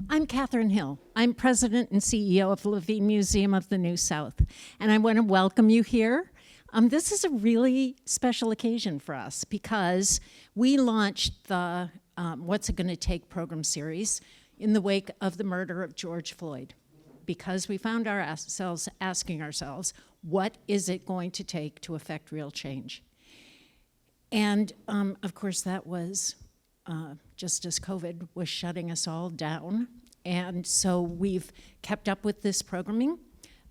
I'm Catherine Hill. I'm president and CEO of the Levine Museum of the New South, and I want to welcome you here. This is a really special occasion for us because we launched the What's It Gonna Take program series in the wake of the murder of George Floyd, because we found ourselves asking ourselves, what is it going to take to affect real change? And of course, that was just as COVID was shutting us all down. And so we've kept up with this programming,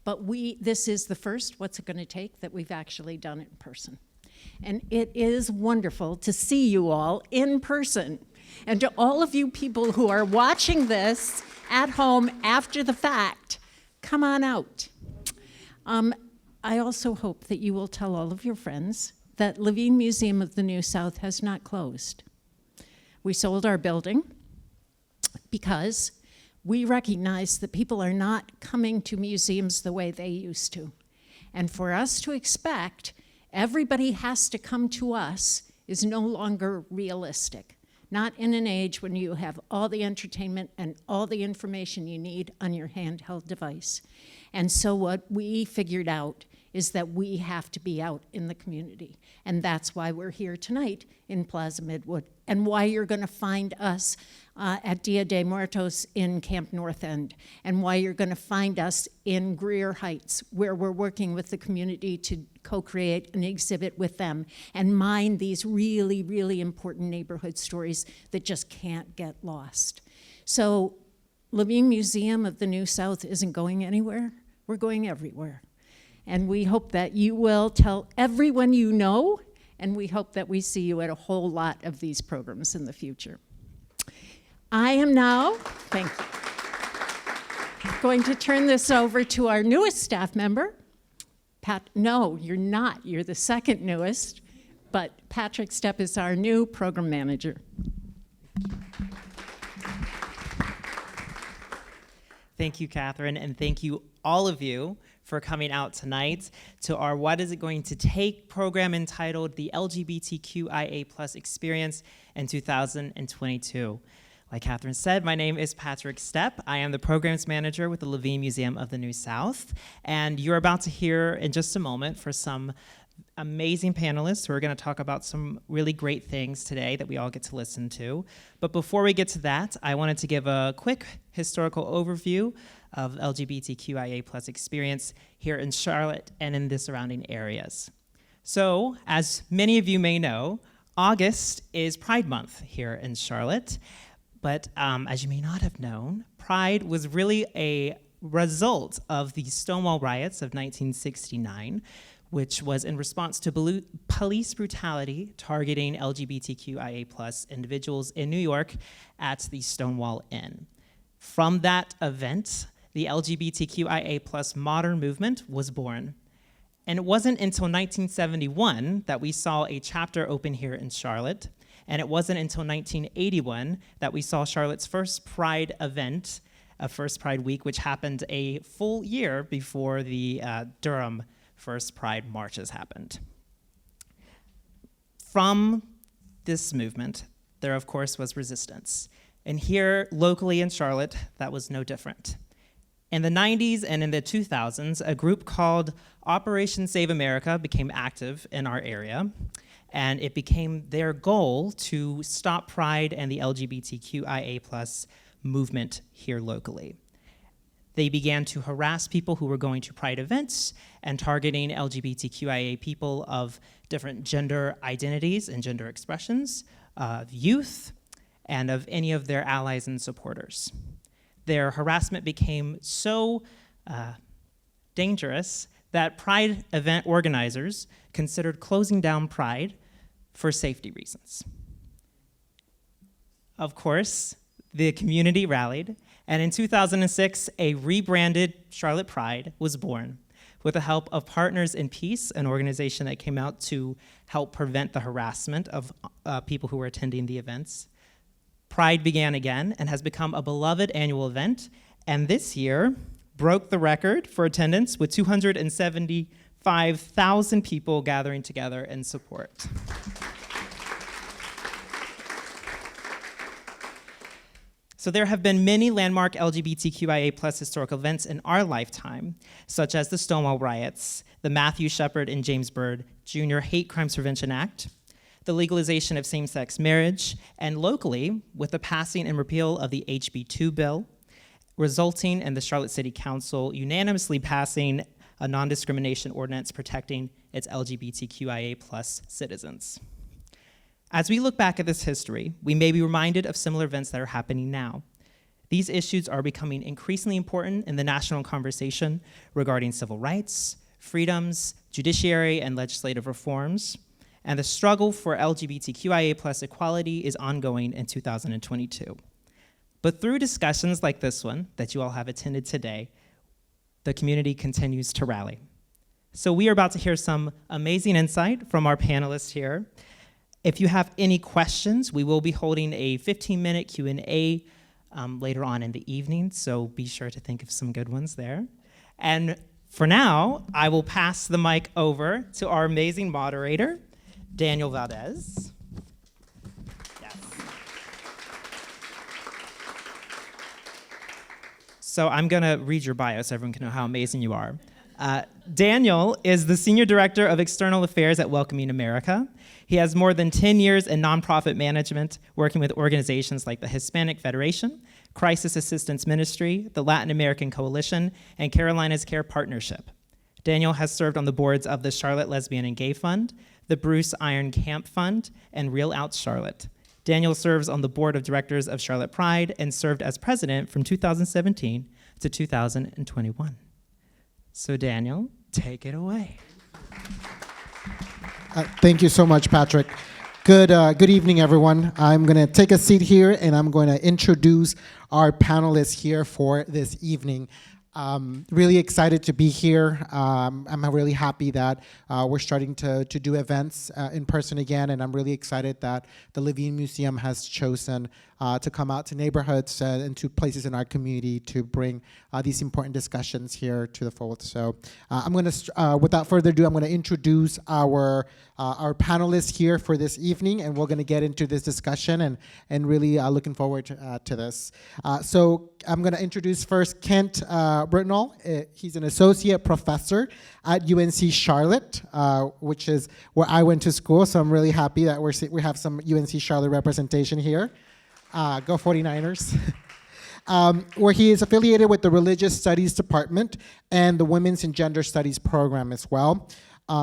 but this is the first What's It Gonna Take that we've actually done in person. And it is wonderful to see you all in person. And to all of you people who are watching this at home after the fact, come on out. I also hope that you will tell all of your friends that Levine Museum of the New South has not closed. We sold our building because we recognize that people are not coming to museums the way they used to. And for us to expect everybody has to come to us is no longer realistic. Not in an age when you have all the entertainment and all the information you need on your handheld device. And so what we figured out is that we have to be out in the community. And that's why we're here tonight in Plaza Midwood, and why you're gonna find us at Dia de Muertos in Camp North End, and why you're gonna find us in Greer Heights, where we're working with the community to co-create an exhibit with them and mine these really, really important neighborhood stories that just can't get lost. So Levine Museum of the New South isn't going anywhere. We're going everywhere. And we hope that you will tell everyone you know, and we hope that we see you at a whole lot of these programs in the future. I am now, thank you, going to turn this over to our newest staff member. No, you're not, you're the second newest, but Patrick Stepp is our new program manager. Thank you, Catherine, and thank you all of you for coming out tonight to our What Is It Going to Take program entitled The LGBTQIA+ Experience in 2022. Like Catherine said, my name is Patrick Stepp. I am the programs manager with the Levine Museum of the New South, and you're about to hear in just a moment for some amazing panelists who are going to talk about some really great things today that we all get to listen to. But before we get to that, I wanted to give a quick historical overview of LGBTQIA+ experience here in Charlotte and in the surrounding areas. So, as many of you may know, August is Pride Month here in Charlotte. But as you may not have known, Pride was really a result of the Stonewall Riots of 1969, which was in response to police brutality targeting LGBTQIA+ individuals in New York at the Stonewall Inn. From that event, the LGBTQIA+ modern movement was born. And it wasn't until 1971 that we saw a chapter open here in Charlotte, and it wasn't until 1981 that we saw Charlotte's first Pride event, a first Pride Week, which happened a full year before the Durham first Pride marches happened. From this movement, there of course was resistance. And here locally in Charlotte, that was no different. In the 90s and in the 2000s, a group called Operation Save America became active in our area, and it became their goal to stop Pride and the LGBTQIA+ movement here locally. They began to harass people who were going to Pride events and targeting LGBTQIA people of different gender identities and gender expressions, of youth, and of any of their allies and supporters. Their harassment became so dangerous that Pride event organizers considered closing down Pride for safety reasons. Of course, the community rallied, and in 2006, a rebranded Charlotte Pride was born with the help of Partners in Peace, an organization that came out to help prevent the harassment of people who were attending the events. Pride began again and has become a beloved annual event, and this year broke the record for attendance with 275,000 people gathering together in support. So there have been many landmark LGBTQIA plus historical events in our lifetime, such as the Stonewall Riots, the Matthew Shepard and James Byrd Jr. Hate Crimes Prevention Act, the legalization of same-sex marriage, and locally, with the passing and repeal of the HB 2 bill, resulting in the Charlotte City Council unanimously passing a non-discrimination ordinance protecting its LGBTQIA plus citizens. As we look back at this history, we may be reminded of similar events that are happening now. These issues are becoming increasingly important in the national conversation regarding civil rights, freedoms, judiciary, and legislative reforms, and the struggle for LGBTQIA plus equality is ongoing in 2022. But through discussions like this one that you all have attended today, the community continues to rally. So we are about to hear some amazing insight from our panelists here. If you have any questions, we will be holding a 15-minute Q&A later on in the evening, so be sure to think of some good ones there. And for now, I will pass the mic over to our amazing moderator, Daniel Valdez. Yes. So I'm gonna read your bio so everyone can know how amazing you are. Daniel is the Senior Director of External Affairs at Welcoming America. He has more than 10 years in nonprofit management, working with organizations like the Hispanic Federation, Crisis Assistance Ministry, the Latin American Coalition, and Carolina's Care Partnership. Daniel has served on the boards of the Charlotte Lesbian and Gay Fund, the Bruce Iron Camp Fund, and Real Out Charlotte. Daniel serves on the board of directors of Charlotte Pride and served as president from 2017 to 2021. So Daniel, take it away. Thank you so much, Patrick. Good evening, everyone. I'm going to take a seat here, and I'm going to introduce our panelists here for this evening. Really excited to be here. I'm really happy that we're starting to do events in person again, and I'm really excited that the Levine Museum has chosen to come out to neighborhoods and to places in our community to bring these important discussions here to the fold. So I'm going to, without further ado, I'm going to introduce our panelists here for this evening, and we're going to get into this discussion and really looking forward to this. So I'm going to introduce first Kent Brintnall. He's an associate professor at UNC-Charlotte, which is where I went to school, so I'm really happy that we have some UNC-Charlotte representation here. Go 49ers. Where he is affiliated with the Religious Studies Department and the Women's and Gender Studies program as well.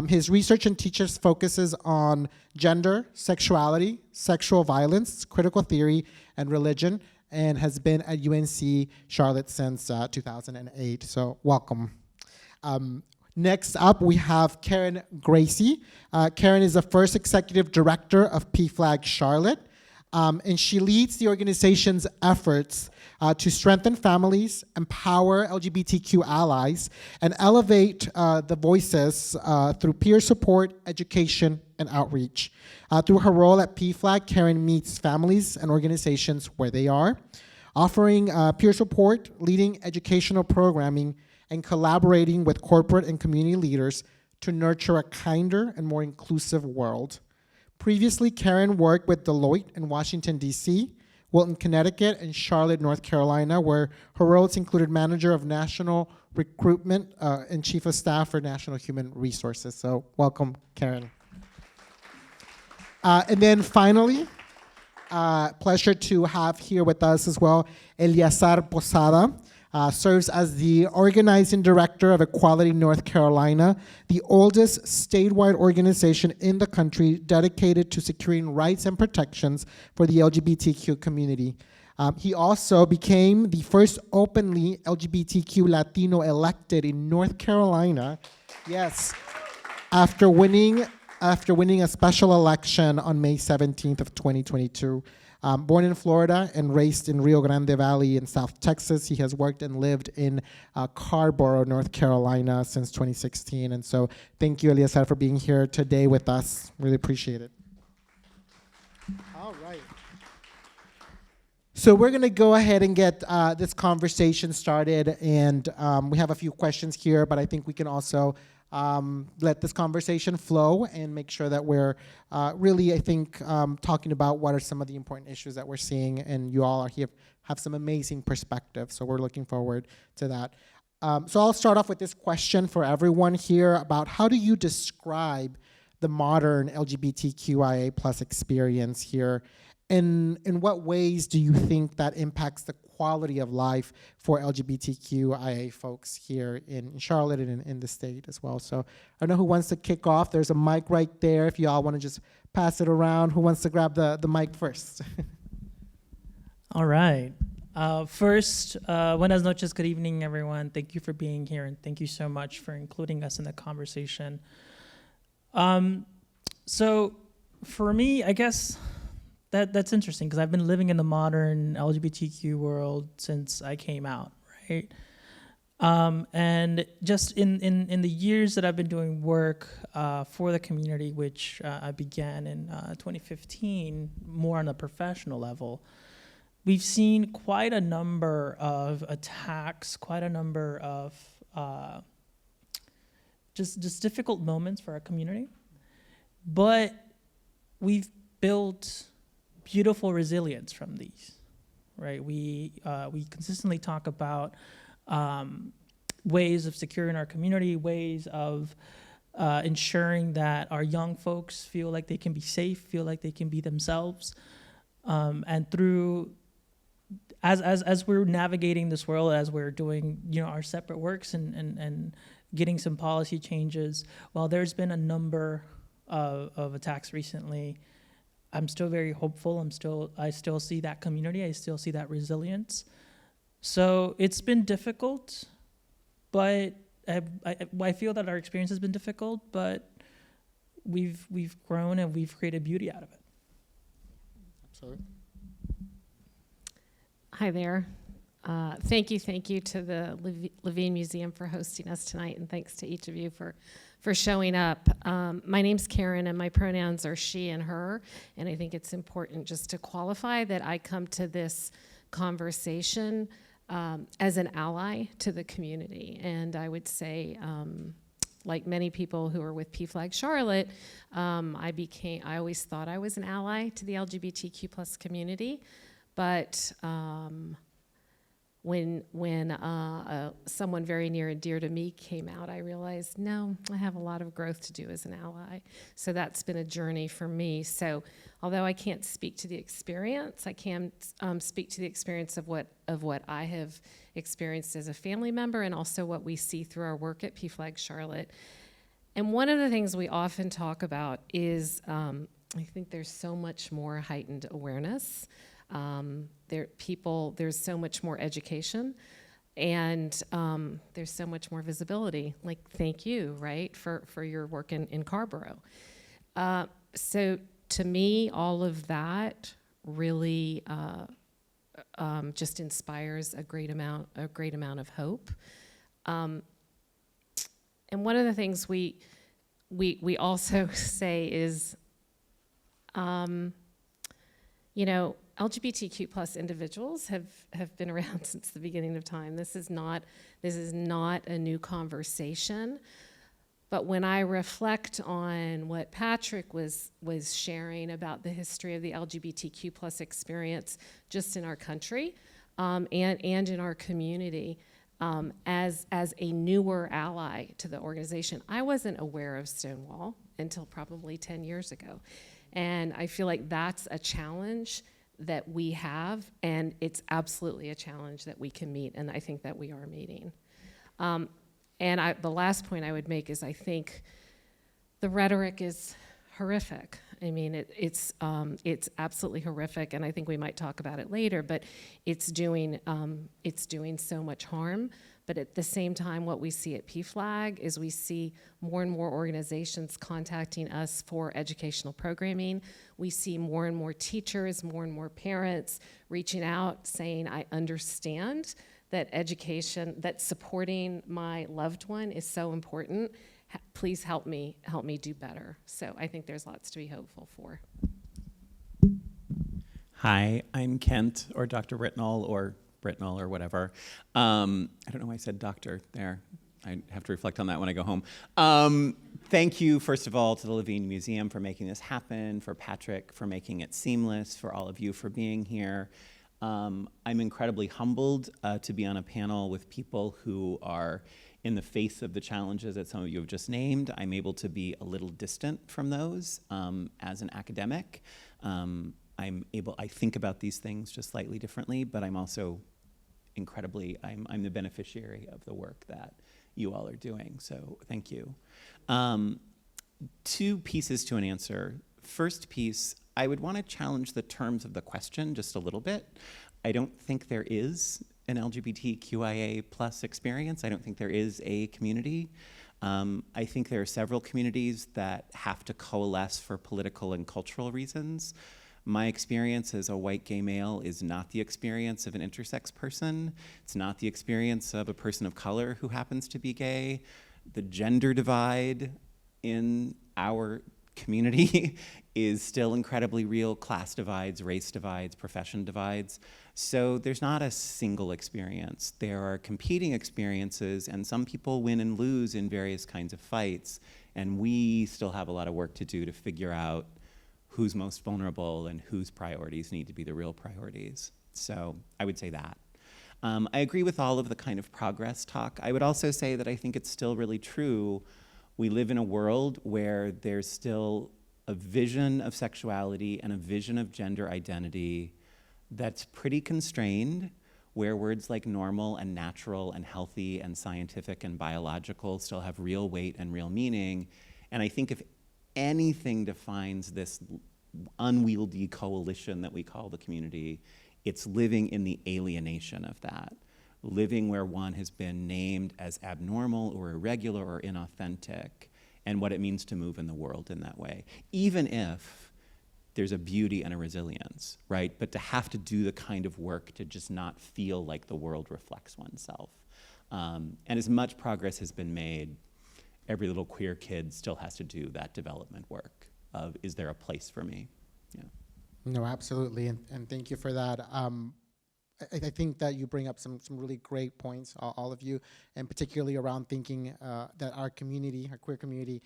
His research and teaching focuses on gender, sexuality, sexual violence, critical theory, and religion, and has been at UNC-Charlotte since 2008. So welcome. Next up, we have Karen Graci. Karen is the first executive director of PFlag Charlotte. And she leads the organization's efforts to strengthen families, empower LGBTQ allies, and elevate the voices through peer support, education, and outreach. Through her role at PFlag, Karen meets families and organizations where they are, offering peer support, leading educational programming, and collaborating with corporate and community leaders to nurture a kinder and more inclusive world. Previously, Karen worked with Deloitte in Washington, D.C., Wilton, Connecticut, and Charlotte, North Carolina, where her roles included manager of national recruitment and chief of staff for national human resources. So welcome, Karen. And then finally, pleasure to have here with us as well, Eliazar Posada. Serves as the organizing director of Equality North Carolina, the oldest statewide organization in the country dedicated to securing rights and protections for the LGBTQ community. He also became the first openly LGBTQ Latino elected in North Carolina, yes, after winning a special election on May 17th of 2022. Born in Florida and raised in Rio Grande Valley in South Texas, he has worked and lived in Carborough, North Carolina since 2016. And so thank you, Eliazar, for being here today with us. Really appreciate it. All right. So we're going to go ahead and get this conversation started. And we have a few questions here, but I think we can also let this conversation flow and make sure that we're really, I think, talking about what are some of the important issues that we're seeing, and you all are here, have some amazing perspective, so we're looking forward to that. So I'll start off with this question for everyone here about how do you describe the modern LGBTQIA plus experience here? In what ways do you think that impacts the quality of life for LGBTQIA folks here in Charlotte and in the state as well? So I don't know who wants to kick off. There's a mic right there. If you all want to just pass it around, who wants to grab the mic first? All right. First, buenas noches, good evening, everyone. Thank you for being here, and thank you so much for including us in the conversation. So for me, I guess that's interesting because I've been living in the modern LGBTQ world since I came out, right? And just in the years that I've been doing work for the community, which I began in 2015, more on a professional level, we've seen quite a number of attacks, quite a number of just difficult moments for our community. But we've built beautiful resilience from these, right? We consistently talk about ways of securing our community, ways of ensuring that our young folks feel like they can be safe, feel like they can be themselves, and through as we're navigating this world, as we're doing our separate works and getting some policy changes, while there's been a number of attacks recently, I'm still very hopeful. I still see that community. I still see that resilience. So it's been difficult, but I feel that our experience has been difficult, but we've grown and we've created beauty out of it. Absolutely. Hi there. Thank you to the Levine Museum for hosting us tonight, and thanks to each of you for showing up. My name's Karen, and my pronouns are she and her, and I think it's important just to qualify that I come to this conversation as an ally to the community, and I would say, like many people who are with PFlag Charlotte, I always thought I was an ally to the LGBTQ plus community, but when someone very near and dear to me came out, I realized, no, I have a lot of growth to do as an ally. So that's been a journey for me. So although I can't speak to the experience, I can speak to the experience of what I have experienced as a family member, and also what we see through our work at PFlag Charlotte. And one of the things we often talk about is, I think there's so much more heightened awareness. There's so much more education, and there's so much more visibility. Like, thank you, right, for your work in Carborough. So to me, all of that really just inspires a great amount of hope. And one of the things we also say is, LGBTQ plus individuals have been around since the beginning of time. This is not a new conversation. But when I reflect on what Patrick was sharing about the history of the LGBTQ plus experience just in our country and in our community, as a newer ally to the organization, I wasn't aware of Stonewall until probably 10 years ago. And I feel like that's a challenge that we have, and it's absolutely a challenge that we can meet, and I think that we are meeting. And the last point I would make is I think the rhetoric is horrific. I mean, it's absolutely horrific, and I think we might talk about it later, but it's doing so much harm. But at the same time, what we see at PFlag is we see more and more organizations contacting us for educational programming. We see more and more teachers, more and more parents reaching out saying, I understand that education, that supporting my loved one is so important. Please help me do better. So I think there's lots to be hopeful for. Hi, I'm Kent, or Dr. Brintnall, or Brintnall, or whatever. I don't know why I said doctor there. I have to reflect on that when I go home. Thank you, first of all, to the Levine Museum for making this happen, for Patrick for making it seamless, for all of you for being here. I'm incredibly humbled to be on a panel with people who are in the face of the challenges that some of you have just named. I'm able to be a little distant from those as an academic. I think about these things just slightly differently, but I'm also I'm the beneficiary of the work that you all are doing, so thank you. Two pieces to an answer. First piece, I would want to challenge the terms of the question just a little bit. I don't think there is an LGBTQIA plus experience. I don't think there is a community. I think there are several communities that have to coalesce for political and cultural reasons. My experience as a white gay male is not the experience of an intersex person. It's not the experience of a person of color who happens to be gay. The gender divide in our community is still incredibly real. Class divides, race divides, profession divides. So there's not a single experience. There are competing experiences, and some people win and lose in various kinds of fights. And we still have a lot of work to do to figure out who's most vulnerable and whose priorities need to be the real priorities. So I would say that. I agree with all of the kind of progress talk. I would also say that I think it's still really true. We live in a world where there's still a vision of sexuality and a vision of gender identity that's pretty constrained, where words like normal and natural and healthy and scientific and biological still have real weight and real meaning. And I think if anything defines this unwieldy coalition that we call the community, it's living in the alienation of that, living where one has been named as abnormal or irregular or inauthentic, and what it means to move in the world in that way, even if there's a beauty and a resilience, right? But to have to do the kind of work to just not feel like the world reflects oneself. And as much progress has been made, every little queer kid still has to do that development work of, is there a place for me? Yeah. No, absolutely, and thank you for that. I think that you bring up some really great points, all of you, and particularly around thinking that our community, our queer community,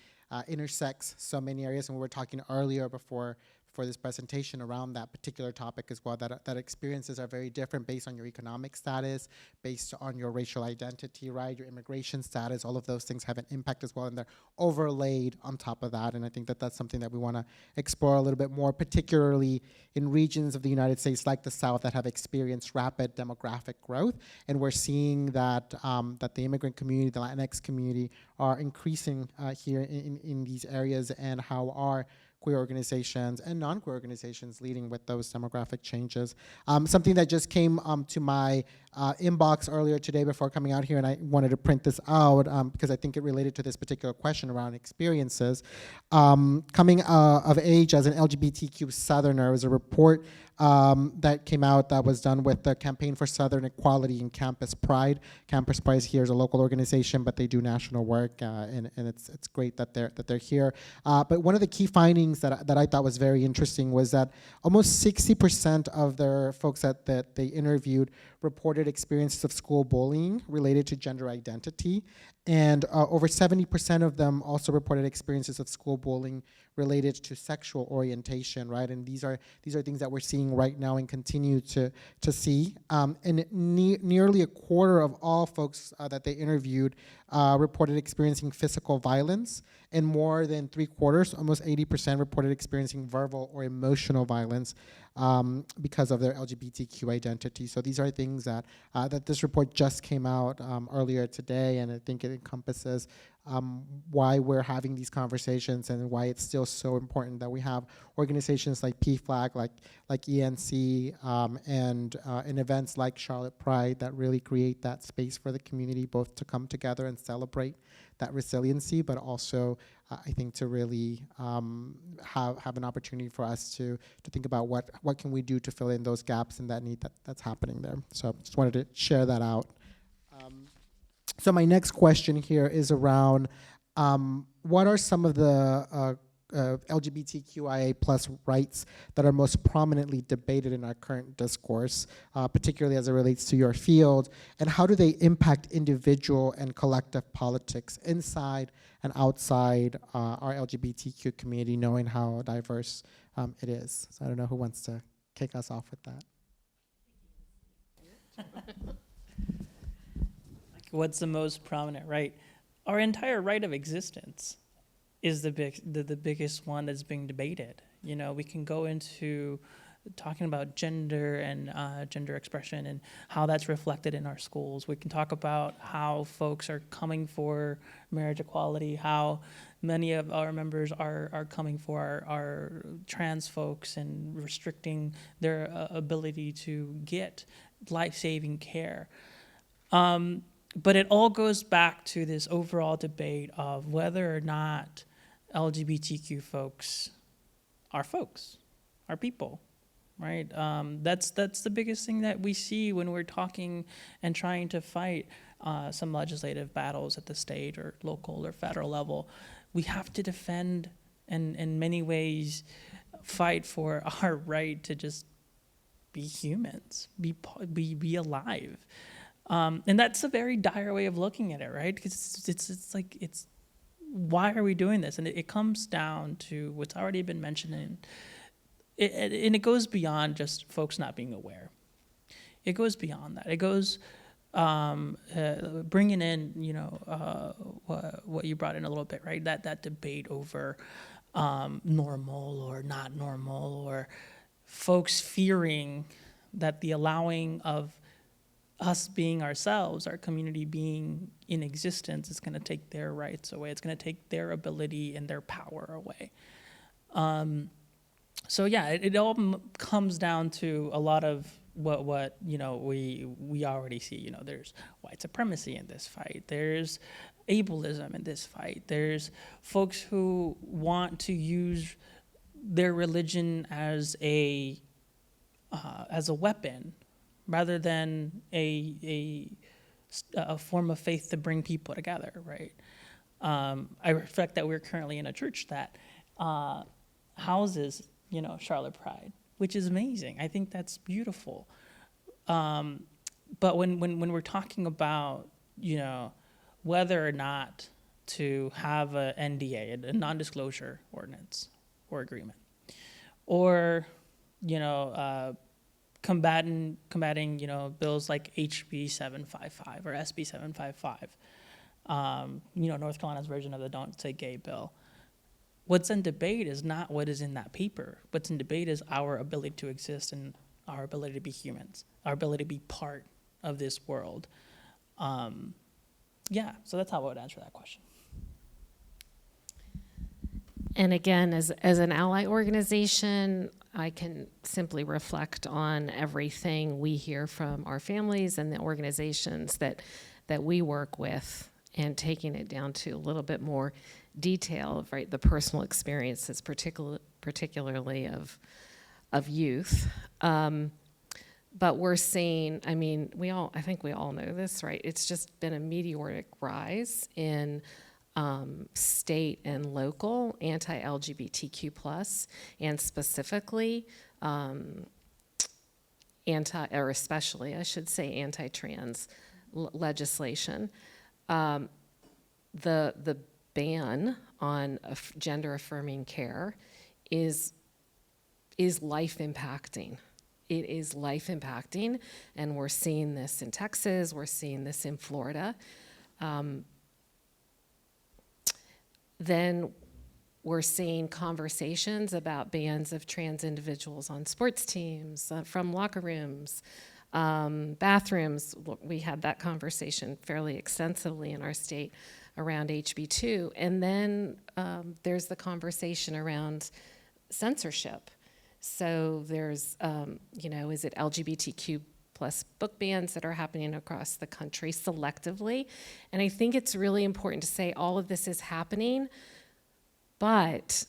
intersects so many areas, and we were talking earlier before this presentation around that particular topic as well, that experiences are very different based on your economic status, based on your racial identity, right, your immigration status. All of those things have an impact as well, and they're overlaid on top of that, and I think that that's something that we want to explore a little bit more, particularly in regions of the United States like the South that have experienced rapid demographic growth, and we're seeing that that the immigrant community, the Latinx community, are increasing here in these areas, and how our queer organizations and non-queer organizations leading with those demographic changes. Something that just came to my inbox earlier today before coming out here, and I wanted to print this out because I think it related to this particular question around experiences. Coming of age as an LGBTQ Southerner was a report that came out that was done with the Campaign for Southern Equality and Campus Pride. Campus Pride here is a local organization, but they do national work, and it's great that they're here. But one of the key findings that I thought was very interesting was that almost 60% of their folks that they interviewed reported experiences of school bullying related to gender identity, and over 70% of them also reported experiences of school bullying related to sexual orientation, right? And these are things that we're seeing right now and continue to see. And nearly a quarter of all folks that they interviewed reported experiencing physical violence, and more than 3/4, almost 80%, reported experiencing verbal or emotional violence because of their LGBTQ identity. So these are things that this report just came out earlier today, and I think it encompasses why we're having these conversations and why it's still so important that we have organizations like PFlag, like ENC, and events like Charlotte Pride that really create that space for the community, both to come together and celebrate that resiliency, but also I think to really have an opportunity for us to think about what can we do to fill in those gaps and that need that's happening there. So just wanted to share that out. So my next question here is around what are some of the LGBTQIA plus rights that are most prominently debated in our current discourse, particularly as it relates to your field, and how do they impact individual and collective politics inside and outside our LGBTQ community, knowing how diverse it is. So I don't know who wants to kick us off with that. What's the most prominent right? Our entire right of existence is the biggest one that's being debated. You know, we can go into talking about gender and gender expression and how that's reflected in our schools. We can talk about how folks are coming for marriage equality, how many of our members are coming for our trans folks and restricting their ability to get life-saving care. But it all goes back to this overall debate of whether or not LGBTQ folks, are people, right? That's the biggest thing that we see when we're talking and trying to fight some legislative battles at the state or local or federal level. We have to defend and in many ways fight for our right to just be humans, be alive. And that's a very dire way of looking at it, right? Because it's like, why are we doing this? And it comes down to what's already been mentioned, and it goes beyond just folks not being aware. It goes beyond that. It goes bringing in, you know, what you brought in a little bit, right? That debate over normal or not normal, or folks fearing that the allowing of us being ourselves, our community being in existence, is going to take their rights away. It's going to take their ability and their power away. So yeah, it all comes down to a lot of what you know we already see. You know, there's white supremacy in this fight. There's ableism in this fight. There's folks who want to use their religion as a weapon, rather than a form of faith to bring people together, right? I reflect that we're currently in a church that houses, you know, Charlotte Pride, which is amazing. I think that's beautiful. But when we're talking about, you know, whether or not to have a NDA, a non-disclosure ordinance or agreement, or, you know, combating, you know, bills like HB 755 or SB 755, you know, North Carolina's version of the Don't Say Gay bill. What's in debate is not what is in that paper. What's in debate is our ability to exist and our ability to be humans, our ability to be part of this world. Yeah, so that's how I would answer that question. And again, as an ally organization, I can simply reflect on everything we hear from our families and the organizations that we work with, and taking it down to a little bit more detail of, right, the personal experiences, particularly of youth. But we're seeing, I mean, I think we all know this, right? It's just been a meteoric rise in state and local anti-LGBTQ+, and specifically especially, I should say, anti-trans legislation. The ban on gender-affirming care is life impacting. It is life impacting, and we're seeing this in Texas, we're seeing this in Florida. Then we're seeing conversations about bans of trans individuals on sports teams, from locker rooms, bathrooms. We had that conversation fairly extensively in our state around HB2. And then there's the conversation around censorship. So there's, you know, is it LGBTQ plus book bans that are happening across the country selectively? And I think it's really important to say all of this is happening, but,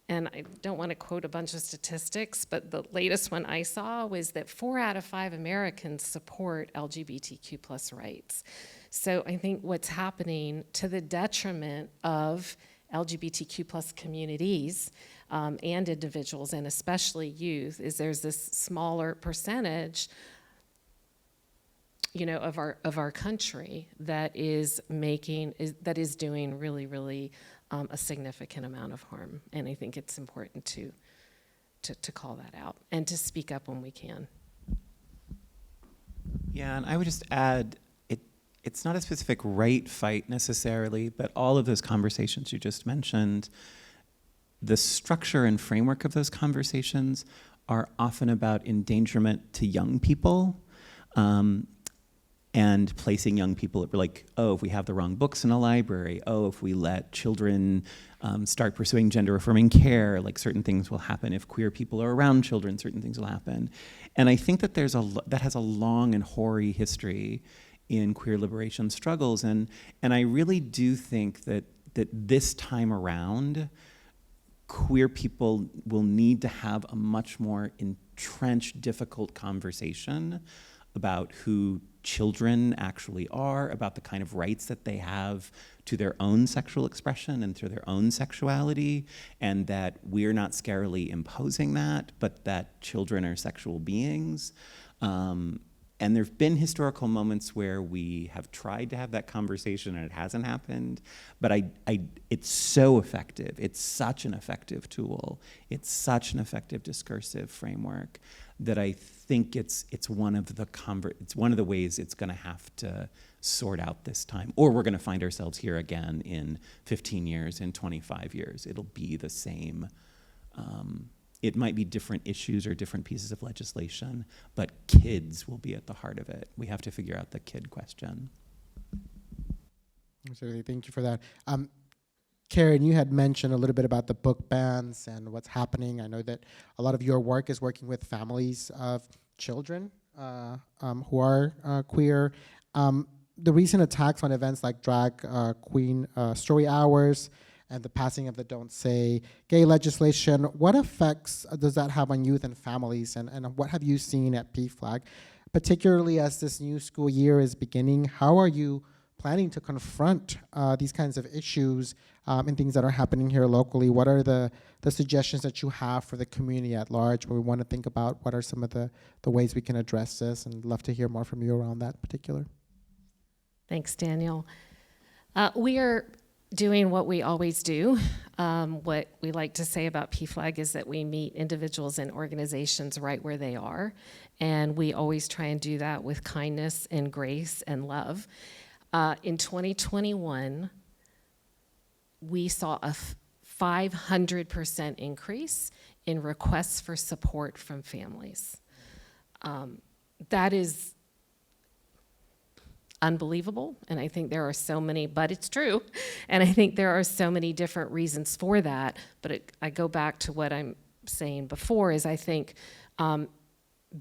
and I don't want to quote a bunch of statistics, but the latest one I saw was that 4 out of 5 Americans support LGBTQ plus rights. So I think what's happening, to the detriment of LGBTQ plus communities and individuals, and especially youth, is there's this smaller percentage, you know, of our country that is doing really a significant amount of harm, and I think it's important to call that out and to speak up when we can. Yeah, and I would just add, it's not a specific right fight necessarily, but all of those conversations you just mentioned, the structure and framework of those conversations are often about endangerment to young people, and placing young people at, like, oh, if we have the wrong books in a library, oh, if we let children start pursuing gender-affirming care, like certain things will happen. If queer people are around children, certain things will happen. And I think that that has a long and hoary history in queer liberation struggles, and I really do think that this time around, queer people will need to have a much more entrenched, difficult conversation about who children actually are, about the kind of rights that they have to their own sexual expression and through their own sexuality, and that we're not scarily imposing that, but that children are sexual beings. And there've been historical moments where we have tried to have that conversation and it hasn't happened, but it's so effective. It's such an effective tool. It's such an effective discursive framework that I think it's one of the ways it's going to have to sort out this time, or we're going to find ourselves here again in 15 years, in 25 years. It'll be the same. It might be different issues or different pieces of legislation, but kids will be at the heart of it. We have to figure out the kid question. Absolutely, thank you for that. Karen, you had mentioned a little bit about the book bans and what's happening. I know that a lot of your work is working with families of children who are queer. The recent attacks on events like Drag Queen Story Hours and the passing of the Don't Say Gay legislation, what effects does that have on youth and families, and what have you seen at PFlag? Particularly as this new school year is beginning, how are you planning to confront these kinds of issues and things that are happening here locally? What are the suggestions that you have for the community at large, where we want to think about what are some of the ways we can address this, and love to hear more from you around that in particular. Thanks, Daniel. We are doing what we always do. What we like to say about PFlag is that we meet individuals and organizations right where they are, and we always try and do that with kindness and grace and love. In 2021, we saw a 500% increase in requests for support from families. That is unbelievable, and I think there are so many, but it's true, and I think there are so many different reasons for that, but I go back to what I'm saying before, is I think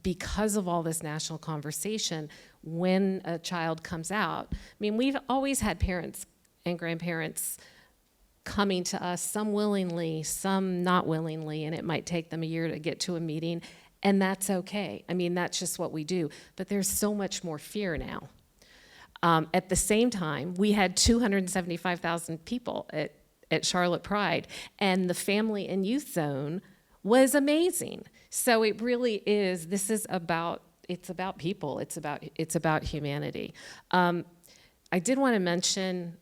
because of all this national conversation, when a child comes out, I mean, we've always had parents and grandparents coming to us, some willingly, some not willingly, and it might take them a year to get to a meeting, and that's okay. I mean, that's just what we do, but there's so much more fear now. At the same time, we had 275,000 people at Charlotte Pride, and the family and youth zone was amazing. So it really is, it's about people, it's about humanity. I did want to mention,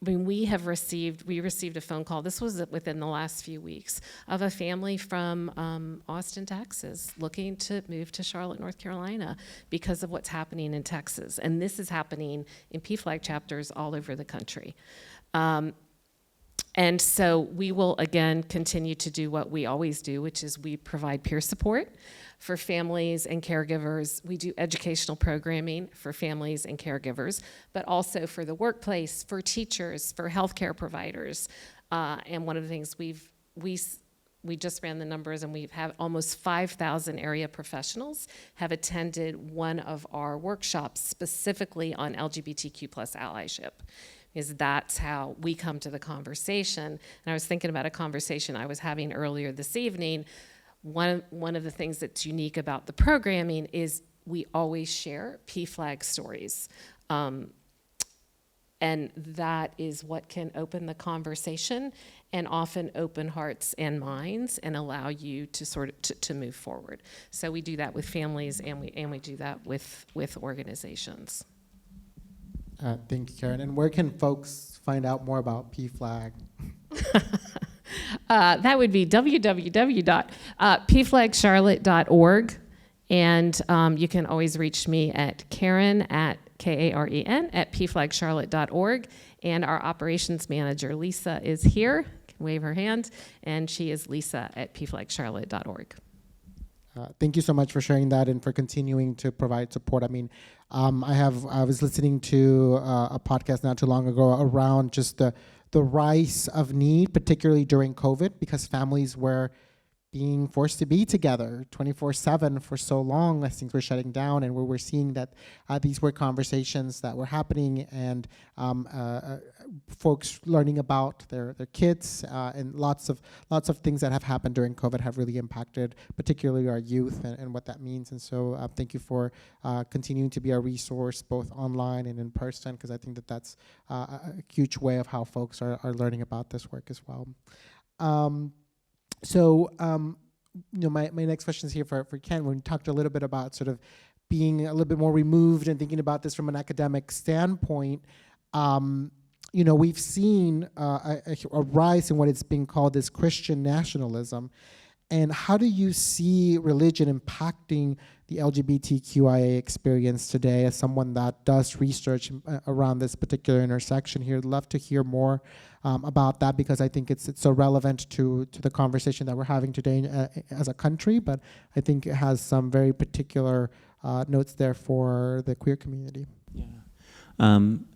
I mean, we received a phone call, this was within the last few weeks, of a family from Austin, Texas, looking to move to Charlotte, North Carolina because of what's happening in Texas. And this is happening in PFlag chapters all over the country. And so we will, again, continue to do what we always do, which is we provide peer support for families and caregivers. We do educational programming for families and caregivers, but also for the workplace, for teachers, for healthcare providers. And one of the things we just ran the numbers, and we've had almost 5,000 area professionals have attended one of our workshops specifically on LGBTQ plus allyship. Because that's how we come to the conversation. And I was thinking about a conversation I was having earlier this evening. One of the things that's unique about the programming is we always share PFlag stories. And that is what can open the conversation and often open hearts and minds and allow you to sort of to move forward. So we do that with families, and we do that with organizations. Thank you, Karen. And where can folks find out more about PFlag? That would be www.pflagcharlotte.org. And you can always reach me at Karen at Karen at pflagcharlotte.org. And our operations manager, Lisa, is here. Can wave her hand. And she is Lisa at pflagcharlotte.org. Thank you so much for sharing that and for continuing to provide support. I mean, I was listening to a podcast not too long ago around just the rise of need, particularly during COVID, because families were being forced to be together 24/7 for so long as things were shutting down, and we're seeing that these were conversations that were happening, and folks learning about their kids, and lots of things that have happened during COVID have really impacted particularly our youth and what that means. And so thank you for continuing to be a resource both online and in person, because I think that that's a huge way of how folks are learning about this work as well. My next question is here for Ken. When we talked a little bit about sort of being a little bit more removed and thinking about this from an academic standpoint, we've seen a rise in what is being called this Christian nationalism. And how do you see religion impacting the LGBTQIA experience today as someone that does research around this particular intersection here? I'd love to hear more about that, because I think it's so relevant to the conversation that we're having today as a country, but I think it has some very particular notes there for the queer community. Yeah.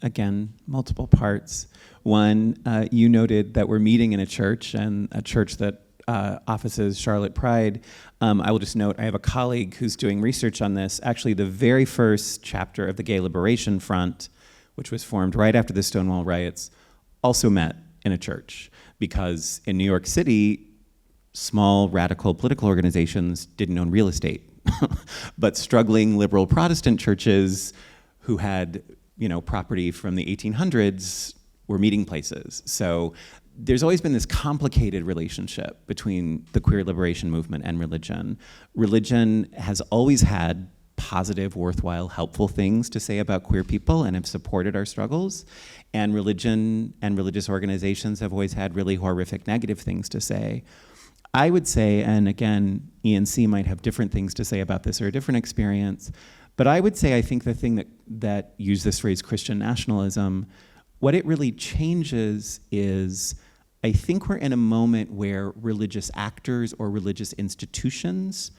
Again, multiple parts. One, you noted that we're meeting in a church, and a church that offices Charlotte Pride. I will just note, I have a colleague who's doing research on this. Actually, the very first chapter of the Gay Liberation Front, which was formed right after the Stonewall Riots, also met in a church, because in New York City, small radical political organizations didn't own real estate, but struggling liberal Protestant churches who had, property from the 1800s were meeting places. So there's always been this complicated relationship between the queer liberation movement and religion. Religion has always had positive, worthwhile, helpful things to say about queer people and have supported our struggles. And religion and religious organizations have always had really horrific negative things to say. I would say, and again, ENC might have different things to say about this or a different experience, but I would say I think the thing that use this phrase Christian nationalism, what it really changes is, I think we're in a moment where religious actors or religious institutions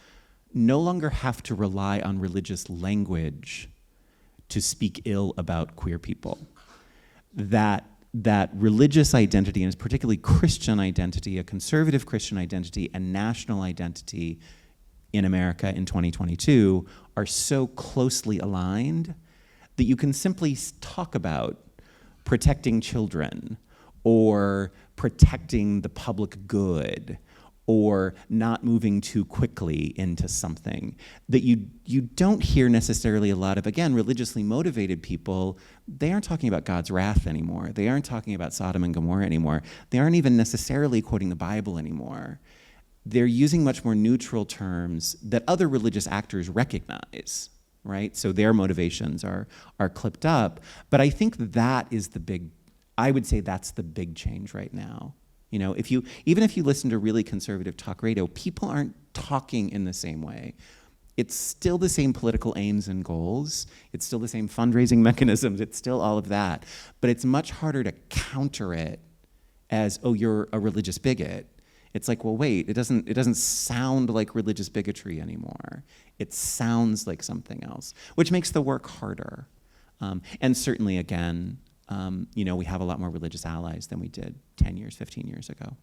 no longer have to rely on religious language to speak ill about queer people. That religious identity, and particularly Christian identity, a conservative Christian identity, and national identity in America in 2022 are so closely aligned that you can simply talk about protecting children, or protecting the public good, or not moving too quickly into something, that you don't hear necessarily a lot of, again, religiously motivated people. They aren't talking about God's wrath anymore. They aren't talking about Sodom and Gomorrah anymore. They aren't even necessarily quoting the Bible anymore. They're using much more neutral terms that other religious actors recognize, right? So their motivations are clipped up. But I think that is I would say that's the big change right now. Even if you listen to really conservative talk radio, people aren't talking in the same way. It's still the same political aims and goals. It's still the same fundraising mechanisms. It's still all of that. But it's much harder to counter it as, oh, you're a religious bigot. It's like, well, wait, it doesn't sound like religious bigotry anymore. It sounds like something else, which makes the work harder. And certainly, again, we have a lot more religious allies than we did 10 years, 15 years ago.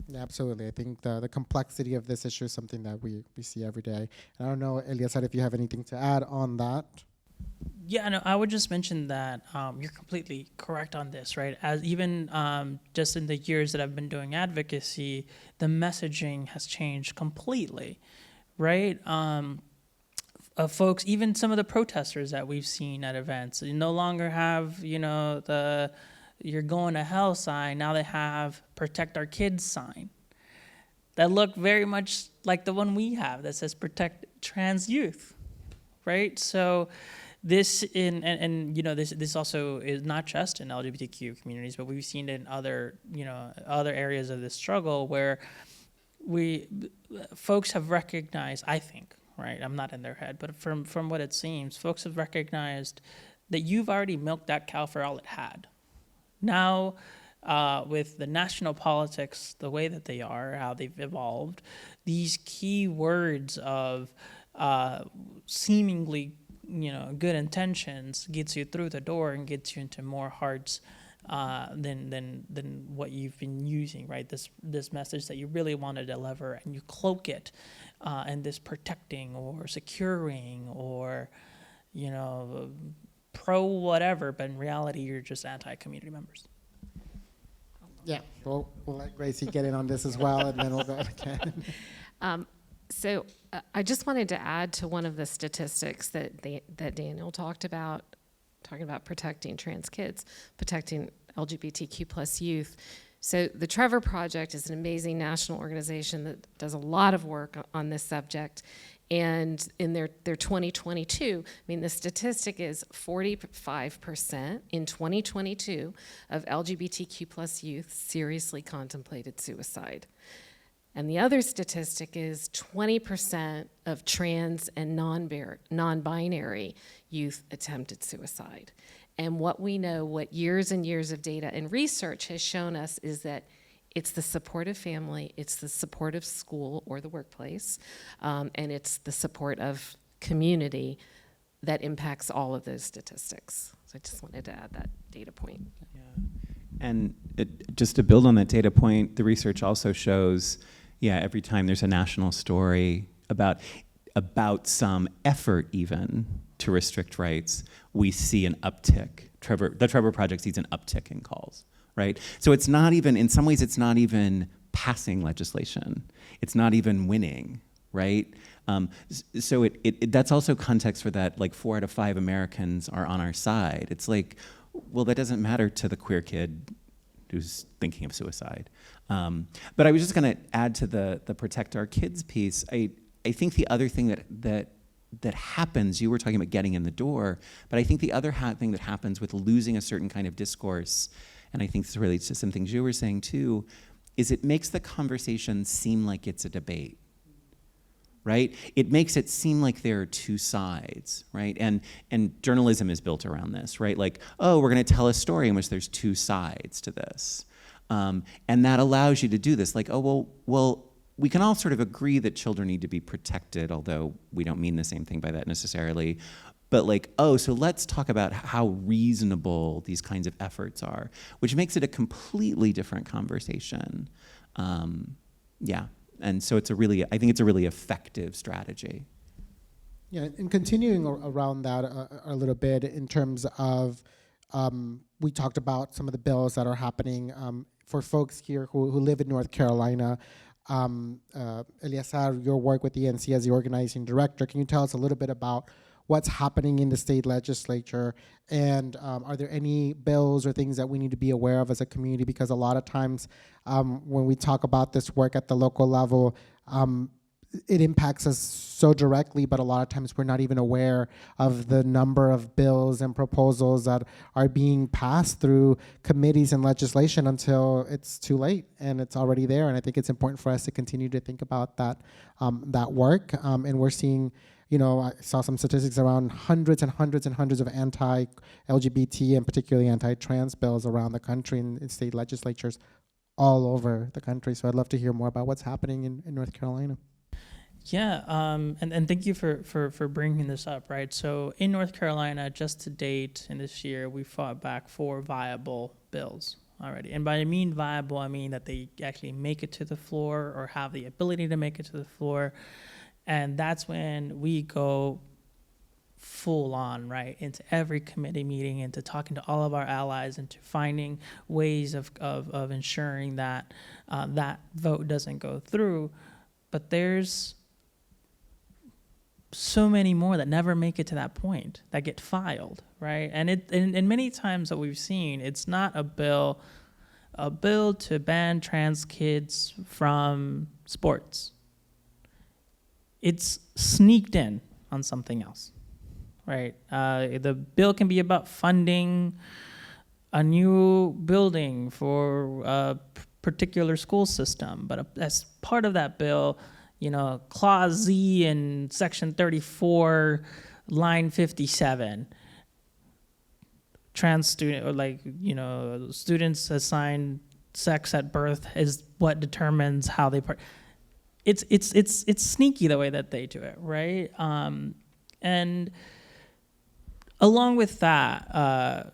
Yeah, absolutely. I think the complexity of this issue is something that we see every day. And I don't know, Eliazar, if you have anything to add on that. Yeah, no, I would just mention that you're completely correct on this, right? As even just in the years that I've been doing advocacy, the messaging has changed completely, right? folks, even some of the protesters that we've seen at events, you no longer have, the "you're going to hell" sign. Now they have "protect our kids" sign that look very much like the one we have that says "protect trans youth," right? So this this also is not just in LGBTQ communities, but we've seen it in other areas of this struggle where folks have recognized, I think, right? I'm not in their head, but from what it seems, folks have recognized that you've already milked that cow for all it had. Now, with the national politics the way that they are, how they've evolved, these key words of seemingly good intentions gets you through the door and gets you into more hearts than what you've been using, right? This message that you really want to deliver, and you cloak it in this protecting or securing or pro whatever, but in reality you're just anti-community members. Yeah, we'll let Graci get in on this as well, and then we'll go again. So I just wanted to add to one of the statistics that Daniel talked about, talking about protecting trans kids, protecting LGBTQ plus youth. So the Trevor Project is an amazing national organization that does a lot of work on this subject. And in their 2022, the statistic is 45% in 2022 of LGBTQ plus youth seriously contemplated suicide. And the other statistic is 20% of trans and non-binary youth attempted suicide. And what we know, what years and years of data and research has shown us, is that it's the supportive family, it's the supportive school or the workplace, and it's the support of community that impacts all of those statistics. So I just wanted to add that data point. Yeah. And just to build on that data point, the research also shows, every time there's a national story about some effort even to restrict rights, we see an uptick. The Trevor Project sees an uptick in calls, right? So it's not even, in some ways, it's not even passing legislation. It's not even winning, right? So that's also context for that, like 4 out of 5 Americans are on our side. It's like, well, that doesn't matter to the queer kid who's thinking of suicide. But I was just gonna add to the protect our kids piece. I think the other thing that happens, you were talking about getting in the door, but I think the other thing that happens with losing a certain kind of discourse, and I think this relates to some things you were saying too, is it makes the conversation seem like it's a debate, right? It makes it seem like there are two sides, right? And journalism is built around this, right? Like, oh, we're gonna tell a story in which there's two sides to this. And that allows you to do this, like, oh, well, we can all sort of agree that children need to be protected, although we don't mean the same thing by that necessarily. But like, oh, so let's talk about how reasonable these kinds of efforts are, which makes it a completely different conversation. And so I think it's a really effective strategy. Yeah, and continuing around that a little bit in terms of, we talked about some of the bills that are happening for folks here who live in North Carolina. Eliazar, your work with the UNC as the organizing director, can you tell us a little bit about what's happening in the state legislature, and are there any bills or things that we need to be aware of as a community? Because a lot of times when we talk about this work at the local level, it impacts us so directly, but a lot of times we're not even aware of the number of bills and proposals that are being passed through committees and legislation until it's too late and it's already there. And I think it's important for us to continue to think about that work. And we're seeing, I saw some statistics around hundreds and hundreds and hundreds of anti-LGBT and particularly anti-trans bills around the country in state legislatures all over the country. So I'd love to hear more about what's happening in North Carolina. Yeah, and thank you for bringing this up, right? So in North Carolina, just to date in this year, we fought back 4 viable bills already. And by I mean viable, I mean that they actually make it to the floor or have the ability to make it to the floor. And that's when we go full on, right, into every committee meeting, into talking to all of our allies, into finding ways of ensuring that that vote doesn't go through. But there's so many more that never make it to that point, that get filed, right? And many times that we've seen, it's not a bill to ban trans kids from sports. It's sneaked in on something else, right? The bill can be about funding a new building for a particular school system, but as part of that bill, Clause Z in Section 34, line 57, trans student, or students assigned sex at birth is what determines how they it's sneaky the way that they do it, right? And along with that,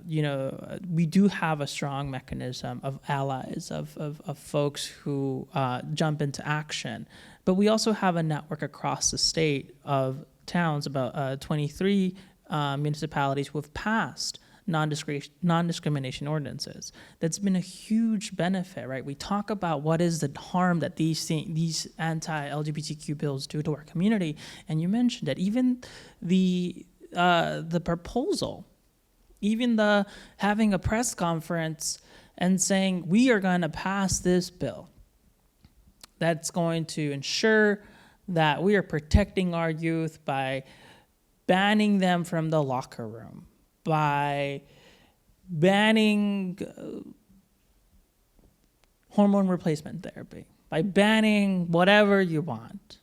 we do have a strong mechanism of allies, of folks who jump into action. But we also have a network across the state of towns, about 23 municipalities who have passed non-discrimination ordinances. That's been a huge benefit, right? We talk about what is the harm that these anti-LGBTQ bills do to our community, and you mentioned it. Even the proposal, even the having a press conference and saying we are going to pass this bill that's going to ensure that we are protecting our youth by banning them from the locker room, by banning hormone replacement therapy, by banning whatever you want,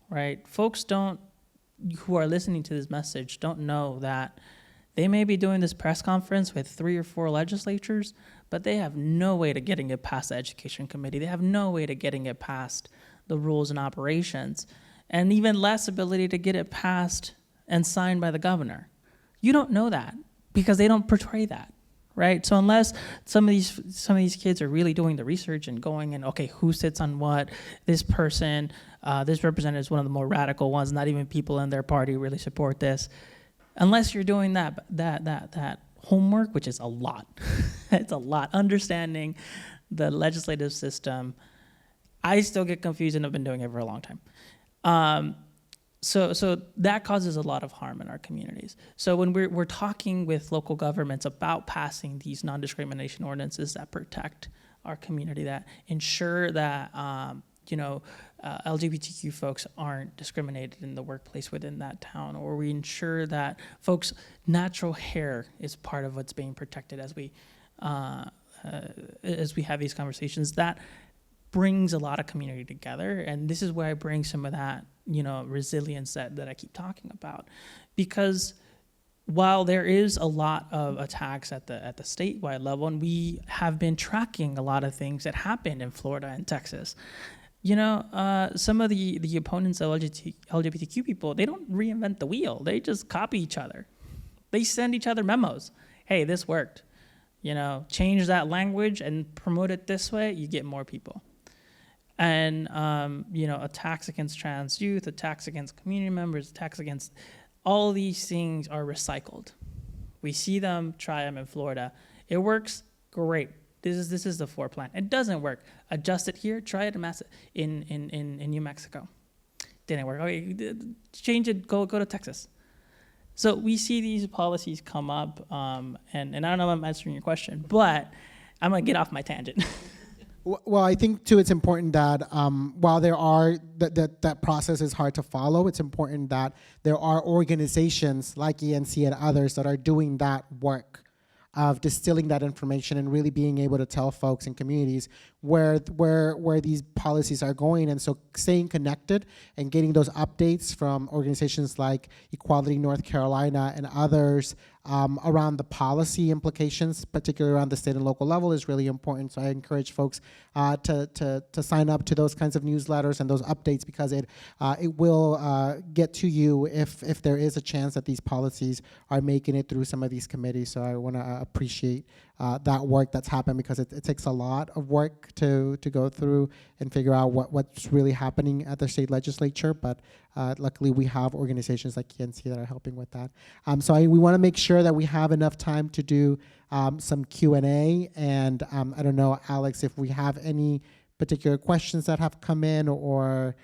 right? Folks who are listening to this message don't know that they may be doing this press conference with 3 or 4 legislatures, but they have no way to getting it past the education committee. They have no way to getting it past the rules and operations, and even less ability to get it passed and signed by the governor. You don't know that because they don't portray that, right? So unless some of these kids are really doing the research and going and, okay, who sits on what, this person, this representative is one of the more radical ones, not even people in their party really support this. Unless you're doing that homework, which is a lot, it's a lot, understanding the legislative system, I still get confused, and I've been doing it for a long time. So that causes a lot of harm in our communities. So when we're talking with local governments about passing these non-discrimination ordinances that protect our community, that ensure that LGBTQ folks aren't discriminated in the workplace within that town, or we ensure that folks' natural hair is part of what's being protected as we have these conversations, that brings a lot of community together. And this is where I bring some of that, resilience that I keep talking about. Because while there is a lot of attacks at the statewide level, and we have been tracking a lot of things that happened in Florida and Texas, some of the opponents of LGBTQ people, they don't reinvent the wheel. They just copy each other. They send each other memos. Hey, this worked. Change that language and promote it this way, you get more people. And, attacks against trans youth, attacks against community members, attacks against, all these things are recycled. We see them, try them in Florida. It works, great. This is the foreplan. It doesn't work. Adjust it here, try it in New Mexico. Didn't work. Okay, change it, go to Texas. So we see these policies come up, and I don't know if I'm answering your question, but I'm gonna get off my tangent. Well, I think too, it's important that while there are that process is hard to follow, it's important that there are organizations like ENC and others that are doing that work of distilling that information and really being able to tell folks and communities where these policies are going. And so staying connected and getting those updates from organizations like Equality North Carolina and others around the policy implications, particularly around the state and local level, is really important. So I encourage folks to sign up to those kinds of newsletters and those updates, because it will get to you if there is a chance that these policies are making it through some of these committees. So I want to appreciate that work that's happened, because it takes a lot of work to go through and figure out what's really happening at the state legislature. But luckily we have organizations like ENC that are helping with that. So we want to make sure that we have enough time to do some Q&A. And I don't know, Alex, if we have any particular questions that have come in, or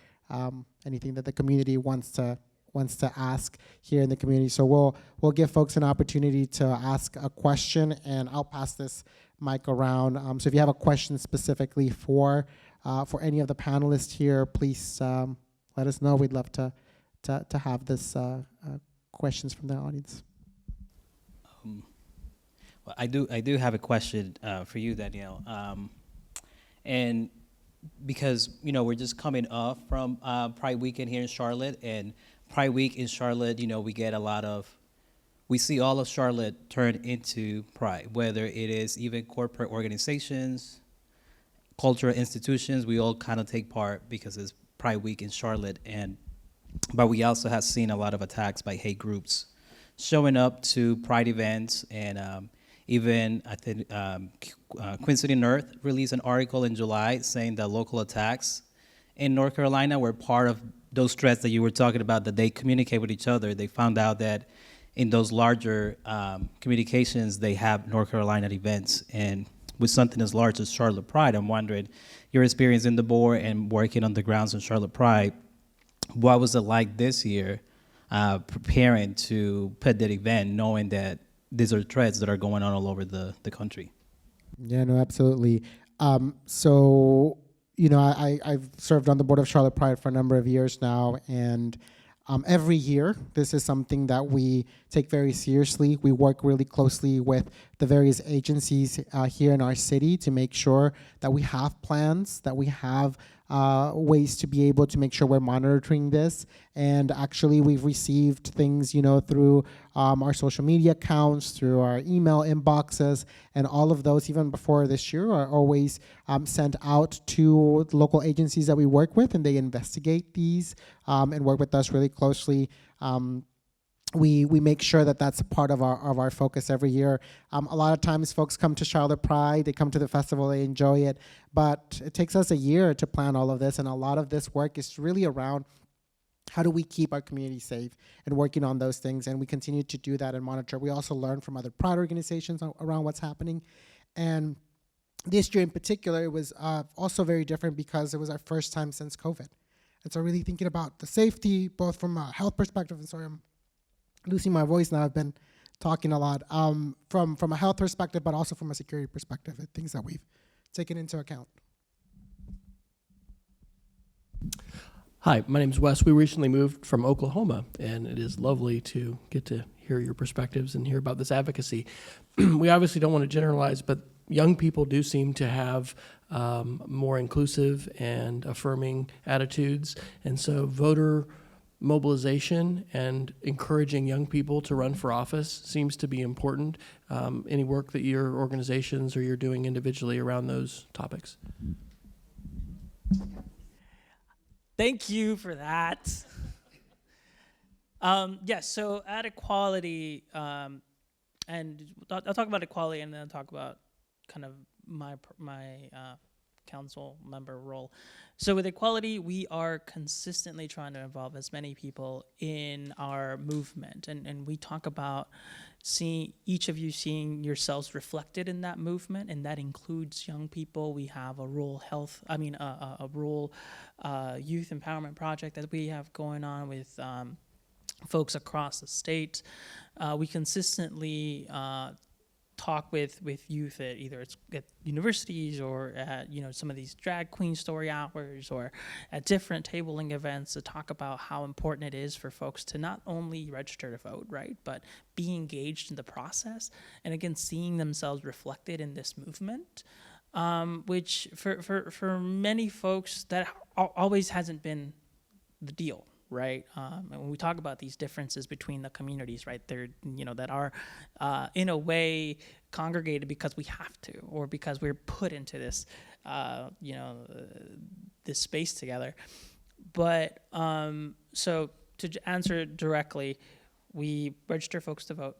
anything that the community wants to wants to ask here in the community. So we'll give folks an opportunity to ask a question, and I'll pass this mic around. So if you have a question specifically for any of the panelists here, please let us know. We'd love to have this questions from the audience. Well, I do have a question for you, Danielle, and because we're just coming off from Pride Weekend here in Charlotte, and Pride Week in Charlotte, we see all of Charlotte turn into Pride, whether it is even corporate organizations, cultural institutions. We all kind of take part because it's Pride Week in Charlotte, but we also have seen a lot of attacks by hate groups showing up to Pride events, and even I think Queen City Earth released an article in July saying that local attacks in North Carolina were part of those threats that you were talking about, that they communicate with each other. They found out that in those larger communications, they have North Carolina events. And with something as large as Charlotte Pride, I'm wondering, your experience in the board and working on the grounds in Charlotte Pride, what was it like this year preparing to put that event, knowing that these are threats that are going on all over the country? Yeah, no, absolutely. So, I've served on the board of Charlotte Pride for a number of years now, and every year, this is something that we take very seriously. We work really closely with the various agencies here in our city to make sure that we have plans, that we have ways to be able to make sure we're monitoring this. And actually, we've received things, through our social media accounts, through our email inboxes, and all of those, even before this year, are always sent out to the local agencies that we work with, and they investigate these and work with us really closely. We make sure that that's a part of our focus every year. A lot of times folks come to Charlotte Pride, they come to the festival, they enjoy it, but it takes us a year to plan all of this, and a lot of this work is really around how do we keep our community safe and working on those things, and we continue to do that and monitor. We also learn from other Pride organizations around what's happening, and this year in particular, it was also very different because it was our first time since COVID. And so really thinking about the safety, both from a health perspective, and sorry, I'm losing my voice now, I've been talking a lot, from a health perspective, but also from a security perspective, and things that we've taken into account. Hi, my name is Wes. We recently moved from Oklahoma, and it is lovely to get to hear your perspectives and hear about this advocacy. We obviously don't want to generalize, but young people do seem to have more inclusive and affirming attitudes, and so voter mobilization and encouraging young people to run for office seems to be important. Any work that your organizations or you're doing individually around those topics? Thank you for that. Yes, so at Equality, and I'll talk about equality and then I'll talk about kind of my council member role. So with Equality, we are consistently trying to involve as many people in our movement, and we talk about each of you seeing yourselves reflected in that movement, and that includes young people. We have a rural rural youth empowerment project that we have going on with folks across the state. We consistently talk with youth at either at universities or at some of these drag queen story hours or at different tabling events to talk about how important it is for folks to not only register to vote, right, but be engaged in the process, and again seeing themselves reflected in this movement, which for many folks that always hasn't been the deal. Right, and when we talk about these differences between the communities, right, they're that are in a way congregated because we have to, or because we're put into this, this space together. But so to answer directly, we register folks to vote.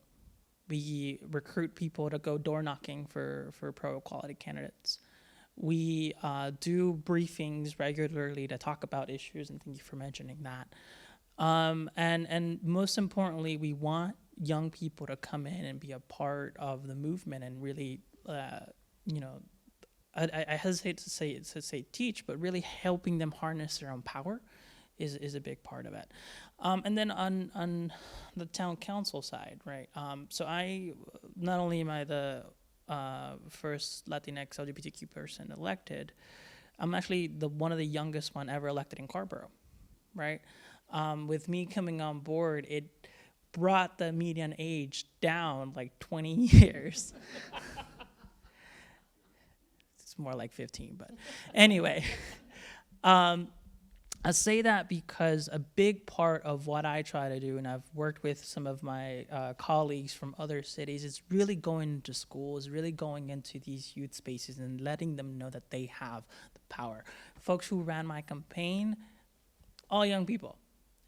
We recruit people to go door knocking for pro-equality candidates. We do briefings regularly to talk about issues, and thank you for mentioning that. And most importantly, we want young people to come in and be a part of the movement and really, I hesitate to say teach, but really helping them harness their own power is a big part of it. And then on the town council side, right? So I, not only am I the first Latinx LGBTQ person elected, I'm actually one of the youngest one ever elected in Scarborough, right? With me coming on board, it brought the median age down like 20 years. It's more like 15, but anyway. I say that because a big part of what I try to do, and I've worked with some of my colleagues from other cities, is really going into schools, really going into these youth spaces and letting them know that they have the power. Folks who ran my campaign, all young people.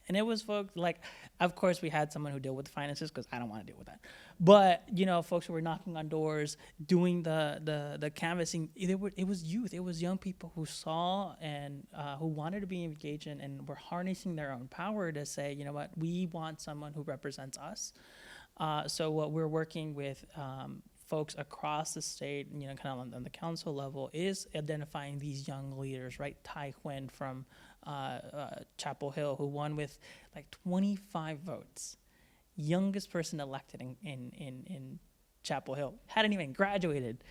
And it was folks like, of course, we had someone who dealt with finances because I don't want to deal with that. But folks who were knocking on doors, doing the canvassing. It was youth. It was young people who saw and who wanted to be engaged in, and were harnessing their own power to say, you know what, we want someone who represents us. So what we're working with folks across the state, kind of on the council level, is identifying these young leaders, right? Tai Huynh from Chapel Hill, who won with like 25 votes. Youngest person elected in Chapel Hill. Hadn't even graduated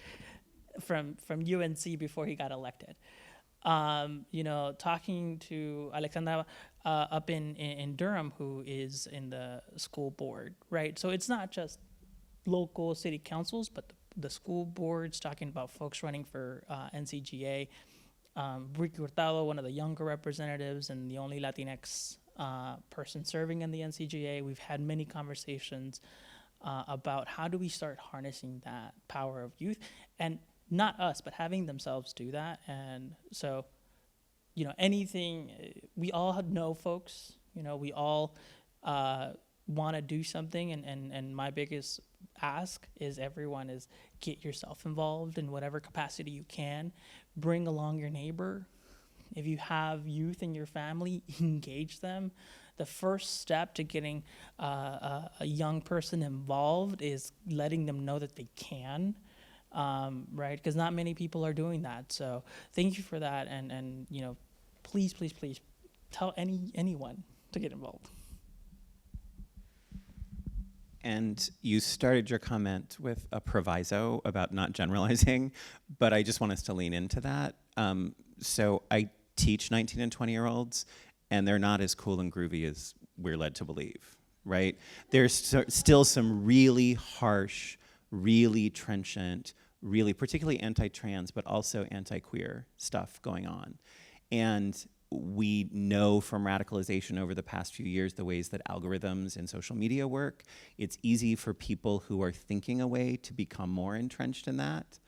from UNC before he got elected. Talking to Alexandra up in Durham, who is in the school board, right? So it's not just local city councils, but the school boards, talking about folks running for NCGA. Ricky Hurtado, one of the younger representatives and the only Latinx person serving in the NCGA. We've had many conversations about how do we start harnessing that power of youth, and not us, but having themselves do that. And so, anything, we all know folks, we all want to do something, and my biggest ask is everyone is get yourself involved in whatever capacity you can. Bring along your neighbor. If you have youth in your family, engage them. The first step to getting a young person involved is letting them know that they can, right? Because not many people are doing that. So thank you for that, and please tell anyone to get involved. And you started your comment with a proviso about not generalizing, but I just want us to lean into that. So I teach 19 and 20-year-olds, and they're not as cool and groovy as we're led to believe, right? There's still some really harsh, really trenchant, really particularly anti-trans, but also anti-queer stuff going on. And we know from radicalization over the past few years the ways that algorithms and social media work. It's easy for people who are thinking a way to become more entrenched in that.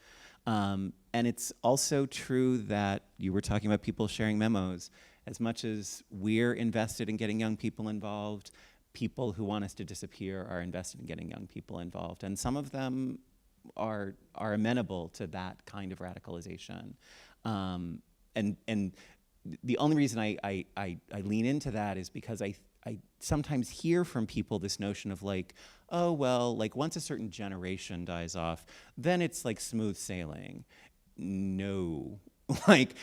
And it's also true that you were talking about people sharing memos. As much as we're invested in getting young people involved, people who want us to disappear are invested in getting young people involved. And some of them are amenable to that kind of radicalization. And the only reason I lean into that is because I sometimes hear from people this notion of like, oh, well, like once a certain generation dies off, then it's like smooth sailing. No, like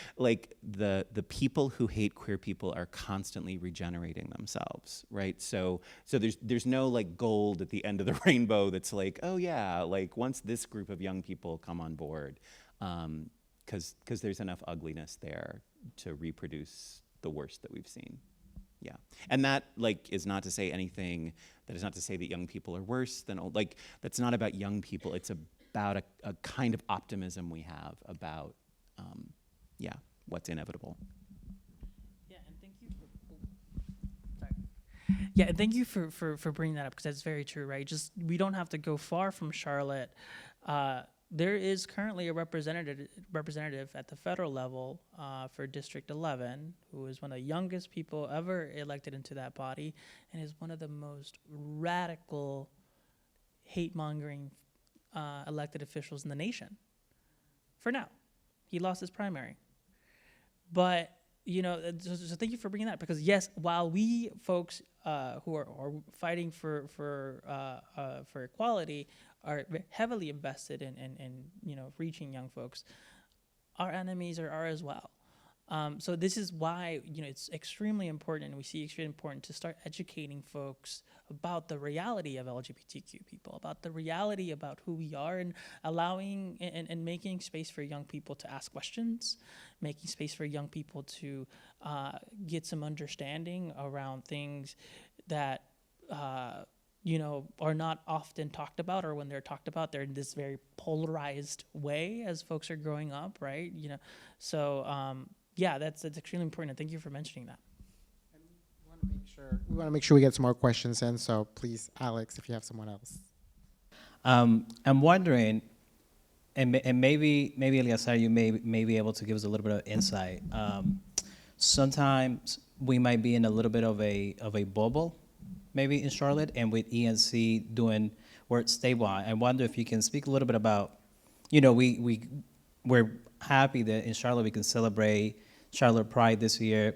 the people who hate queer people are constantly regenerating themselves, right? So there's no like gold at the end of the rainbow that's like, oh yeah, like once this group of young people come on board, because there's enough ugliness there to reproduce the worst that we've seen. Yeah. And that like is not to say anything, that is not to say that young people are worse than old. Like that's not about young people. It's about a kind of optimism we have about, what's inevitable. Yeah, and thank you Yeah, and thank you for bringing that up, because that's very true, right? Just, we don't have to go far from Charlotte. There is currently a representative at the federal level for District 11, who is one of the youngest people ever elected into that body, and is one of the most radical, hate-mongering elected officials in the nation. For now, he lost his primary, but so thank you for bringing that, because yes, while we folks who are fighting for equality are heavily invested in reaching young folks, our enemies are as well. So this is why, it's extremely important, and we see extremely important to start educating folks about the reality of LGBTQ people, about the reality about who we are, and allowing and making space for young people to ask questions, making space for young people to get some understanding around things that are not often talked about, or when they're talked about, they're in this very polarized way as folks are growing up, right? That's extremely important. Thank you for mentioning that. We want to make sure we get some more questions in. So please, Alex, if you have someone else. I'm wondering, and maybe Eliazar, you may be able to give us a little bit of insight. Sometimes we might be in a little bit of a bubble, maybe in Charlotte, and with ENC doing work statewide. I wonder if you can speak a little bit about, we're happy that in Charlotte we can celebrate Charlotte Pride this year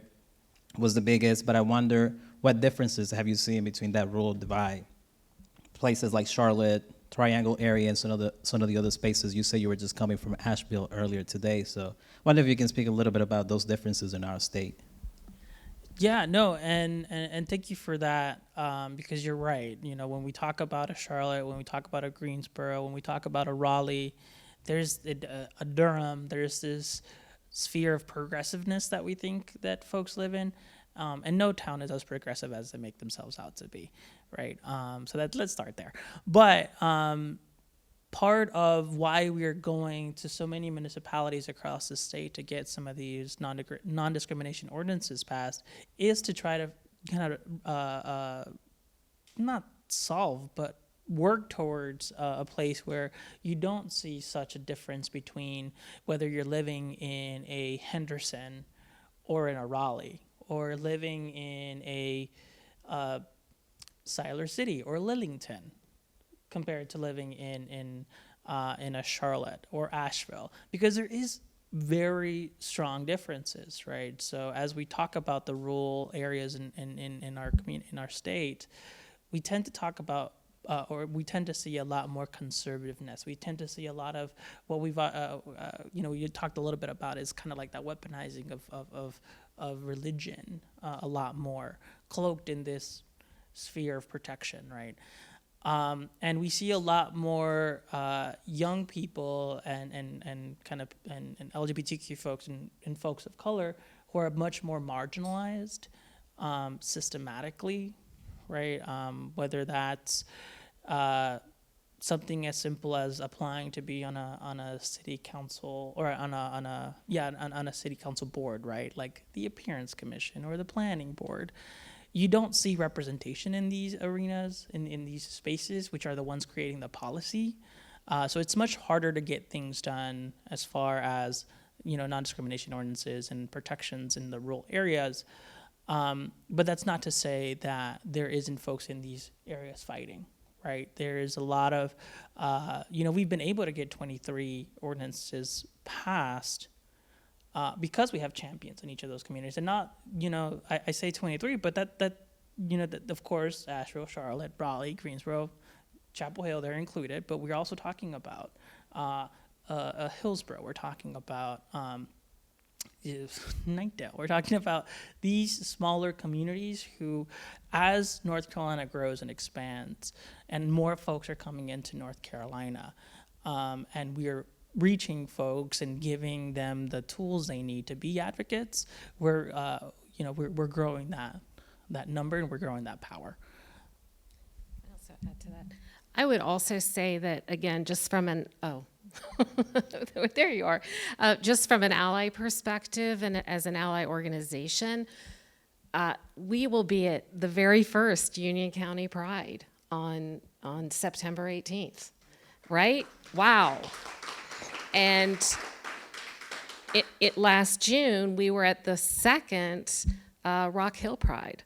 was the biggest, but I wonder what differences have you seen between that rural divide? Places like Charlotte, Triangle area, and some of the other spaces. You say you were just coming from Asheville earlier today, so I wonder if you can speak a little bit about those differences in our state. Yeah, no, and thank you for that, because you're right. When we talk about a Charlotte, when we talk about a Greensboro, when we talk about a Raleigh, there's a Durham, there's this sphere of progressiveness that we think that folks live in, and no town is as progressive as they make themselves out to be, right? So let's start there. But part of why we are going to so many municipalities across the state to get some of these non-discrimination ordinances passed is to try to kind of not solve, but work towards a place where you don't see such a difference between whether you're living in a Henderson or in a Raleigh, or living in a Siler City or Lillington, compared to living in a Charlotte or Asheville, because there is very strong differences, right? So as we talk about the rural areas in our community, in our state, we tend to talk about or we tend to see a lot more conservativeness. We tend to see a lot of what we've, you talked a little bit about is kind of like that weaponizing of religion a lot more, cloaked in this sphere of protection, right? And we see a lot more young people and LGBTQ folks and folks of color who are much more marginalized systematically, right? Whether that's something as simple as applying to be on a city council or on a city council board, right? Like the appearance commission or the planning board. You don't see representation in these arenas, in these spaces, which are the ones creating the policy. So it's much harder to get things done as far as, non-discrimination ordinances and protections in the rural areas. But that's not to say that there isn't folks in these areas fighting, right? There is a lot of, we've been able to get 23 ordinances passed because we have champions in each of those communities. And not, I say 23, but that of course, Asheville, Charlotte, Raleigh, Greensboro, Chapel Hill, they're included, but we're also talking about Hillsborough, we're talking about Nightdale. We're talking about these smaller communities who, as North Carolina grows and expands, and more folks are coming into North Carolina, and we're reaching folks and giving them the tools they need to be advocates, we're growing that number, and we're growing that power. I'll also add to that. I would also say that, again, just from there you are. Just from an ally perspective and as an ally organization, we will be at the very first Union County Pride on September 18th, right? Wow. And it last June, we were at the second Rock Hill Pride.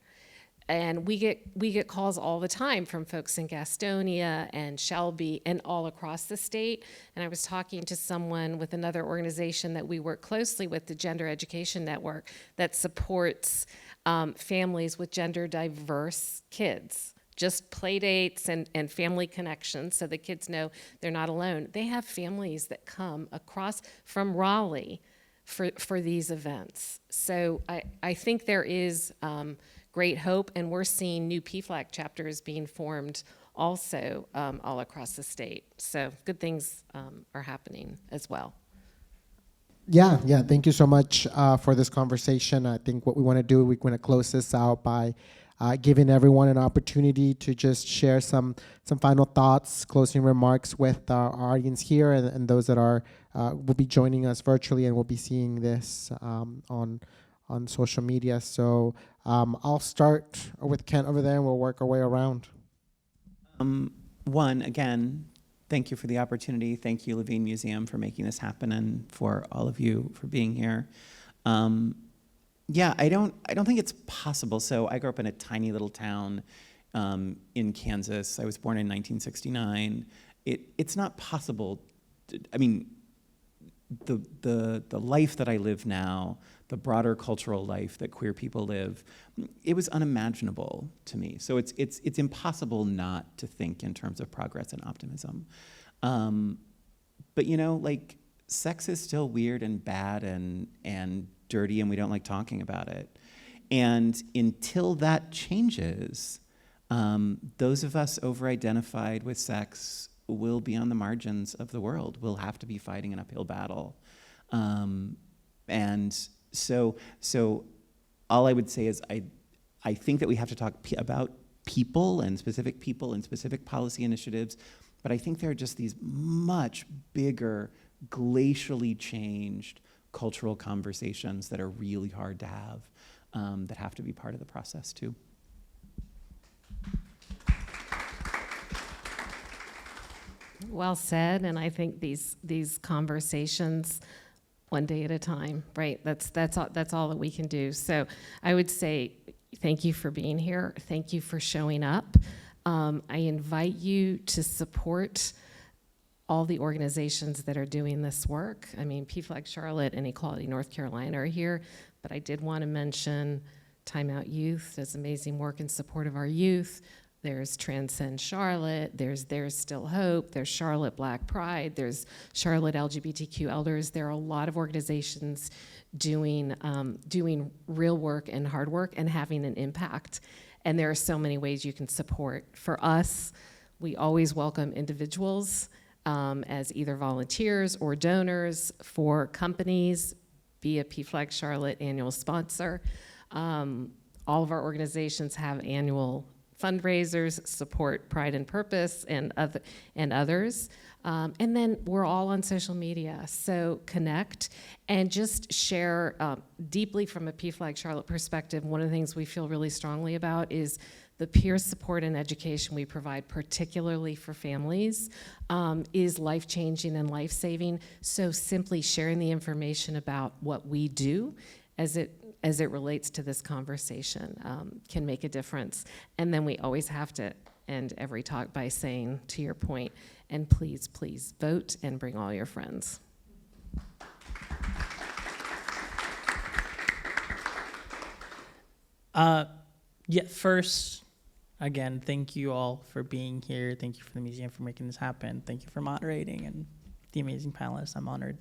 And we get calls all the time from folks in Gastonia and Shelby and all across the state. And I was talking to someone with another organization that we work closely with, the Gender Education Network, that supports families with gender diverse kids. Just play dates and family connections so the kids know they're not alone. They have families that come across from Raleigh, for these events. So I think there is great hope, and we're seeing new PFlag chapters being formed also all across the state. So good things are happening as well. Yeah. Thank you so much for this conversation. I think what we want to do, we're going to close this out by giving everyone an opportunity to just share some final thoughts, closing remarks with our audience here and those that are will be joining us virtually and will be seeing this on social media. So I'll start with Kent over there, and we'll work our way around. One, again, thank you for the opportunity. Thank you, Levine Museum, for making this happen, and for all of you for being here. Yeah, I don't think it's possible. So I grew up in a tiny little town in Kansas. I was born in 1969. It's not possible. I mean, the life that I live now, the broader cultural life that queer people live, it was unimaginable to me. So it's impossible not to think in terms of progress and optimism. But like, sex is still weird and bad and dirty, and we don't like talking about it. And until that changes, those of us over-identified with sex will be on the margins of the world. We'll have to be fighting an uphill battle. And so all I would say is I think that we have to talk about people and specific policy initiatives, but I think there are just these much bigger, glacially changed cultural conversations that are really hard to have, that have to be part of the process too. Well said, and I think these conversations, one day at a time, right? That's all that we can do. So I would say thank you for being here. Thank you for showing up. I invite you to support all the organizations that are doing this work. I mean, PFlag Charlotte and Equality North Carolina are here, but I did want to mention Time Out Youth does amazing work in support of our youth. There's Transcend Charlotte, there's Still Hope, there's Charlotte Black Pride, there's Charlotte LGBTQ Elders. There are a lot of organizations doing real work and hard work and having an impact. And there are so many ways you can support. For us, we always welcome individuals as either volunteers or donors. For companies, be a PFlag Charlotte annual sponsor. All of our organizations have annual fundraisers, support Pride and Purpose and others. And then we're all on social media, so connect and just share deeply from a PFlag Charlotte perspective. One of the things we feel really strongly about is the peer support and education we provide, particularly for families, is life-changing and life-saving. So simply sharing the information about what we do as it relates to this conversation can make a difference. And then we always have to end every talk by saying, to your point, and please, please vote and bring all your friends. First, again, thank you all for being here. Thank you for the museum for making this happen. Thank you for moderating and the amazing panelists. I'm honored.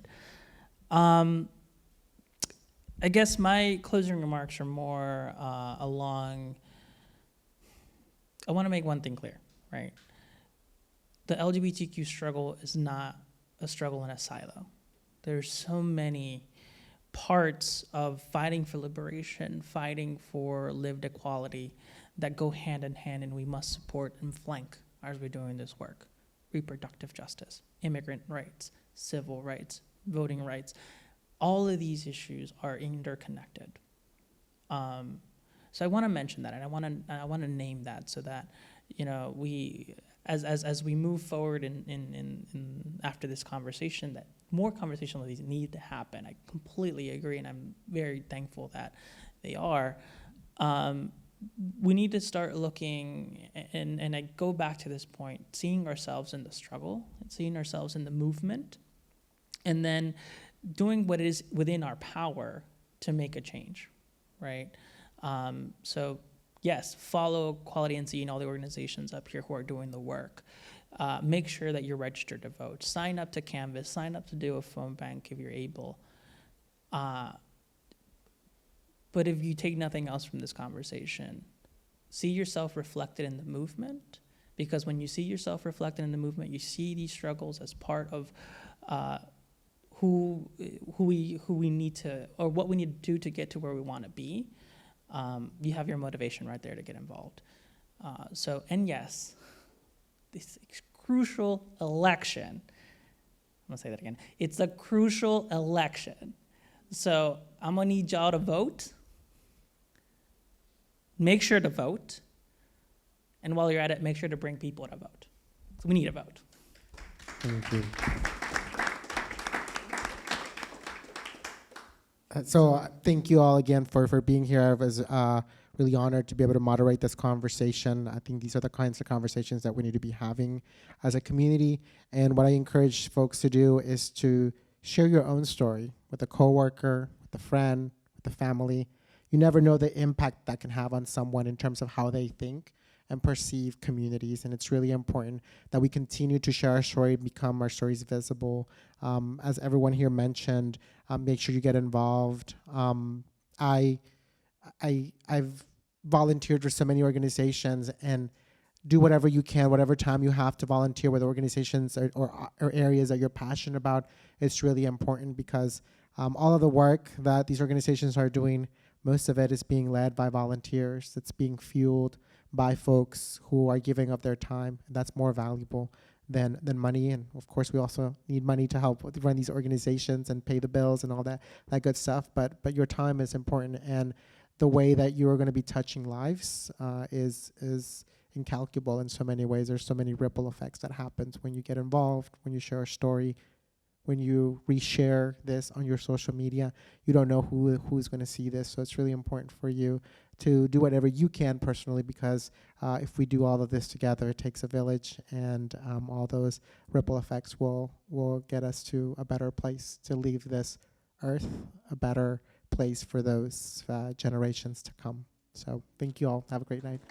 I guess my closing remarks are more along, I want to make one thing clear, right? The LGBTQ struggle is not a struggle in a silo. There's so many parts of fighting for liberation, fighting for lived equality that go hand in hand, and we must support and flank as we're doing this work. Reproductive justice, immigrant rights, civil rights, voting rights. All of these issues are interconnected. So I want to mention that, and I want to name that so that we, as we move forward in after this conversation, that more conversations like these need to happen. I completely agree, and I'm very thankful that they are. We need to start looking, and I go back to this point, seeing ourselves in the struggle, and seeing ourselves in the movement, and then doing what is within our power to make a change, right? So yes, follow Equality NC and all the organizations up here who are doing the work. Make sure that you're registered to vote. Sign up to Canvas, sign up to do a phone bank if you're able. But if you take nothing else from this conversation, see yourself reflected in the movement, because when you see yourself reflected in the movement, you see these struggles as part of who we need to, or what we need to do to get to where we want to be. You have your motivation right there to get involved. And yes, this crucial election, I'm gonna say that again. It's a crucial election. So I'm gonna need y'all to vote. Make sure to vote. And while you're at it, make sure to bring people to vote. So we need a vote. Thank you. Thank you all again for being here. I was really honored to be able to moderate this conversation. I think these are the kinds of conversations that we need to be having as a community. And what I encourage folks to do is to share your own story with a coworker, with a friend, with a family. You never know the impact that can have on someone in terms of how they think and perceive communities. And it's really important that we continue to share our story, become our stories visible. As everyone here mentioned, make sure you get involved. I've volunteered for so many organizations, and do whatever you can, whatever time you have to volunteer with organizations or areas that you're passionate about. It's really important, because all of the work that these organizations are doing, most of it is being led by volunteers. It's being fueled by folks who are giving up their time. And that's more valuable than money. And of course, we also need money to help run these organizations and pay the bills and all that good stuff. But your time is important, and the way that you are going to be touching lives is incalculable in so many ways. There's so many ripple effects that happens when you get involved, when you share a story, when you reshare this on your social media. You don't know who's going to see this, so it's really important for you to do whatever you can personally, because if we do all of this together, it takes a village, and all those ripple effects will get us to a better place, to leave this earth a better place for those generations to come. So thank you all. Have a great night.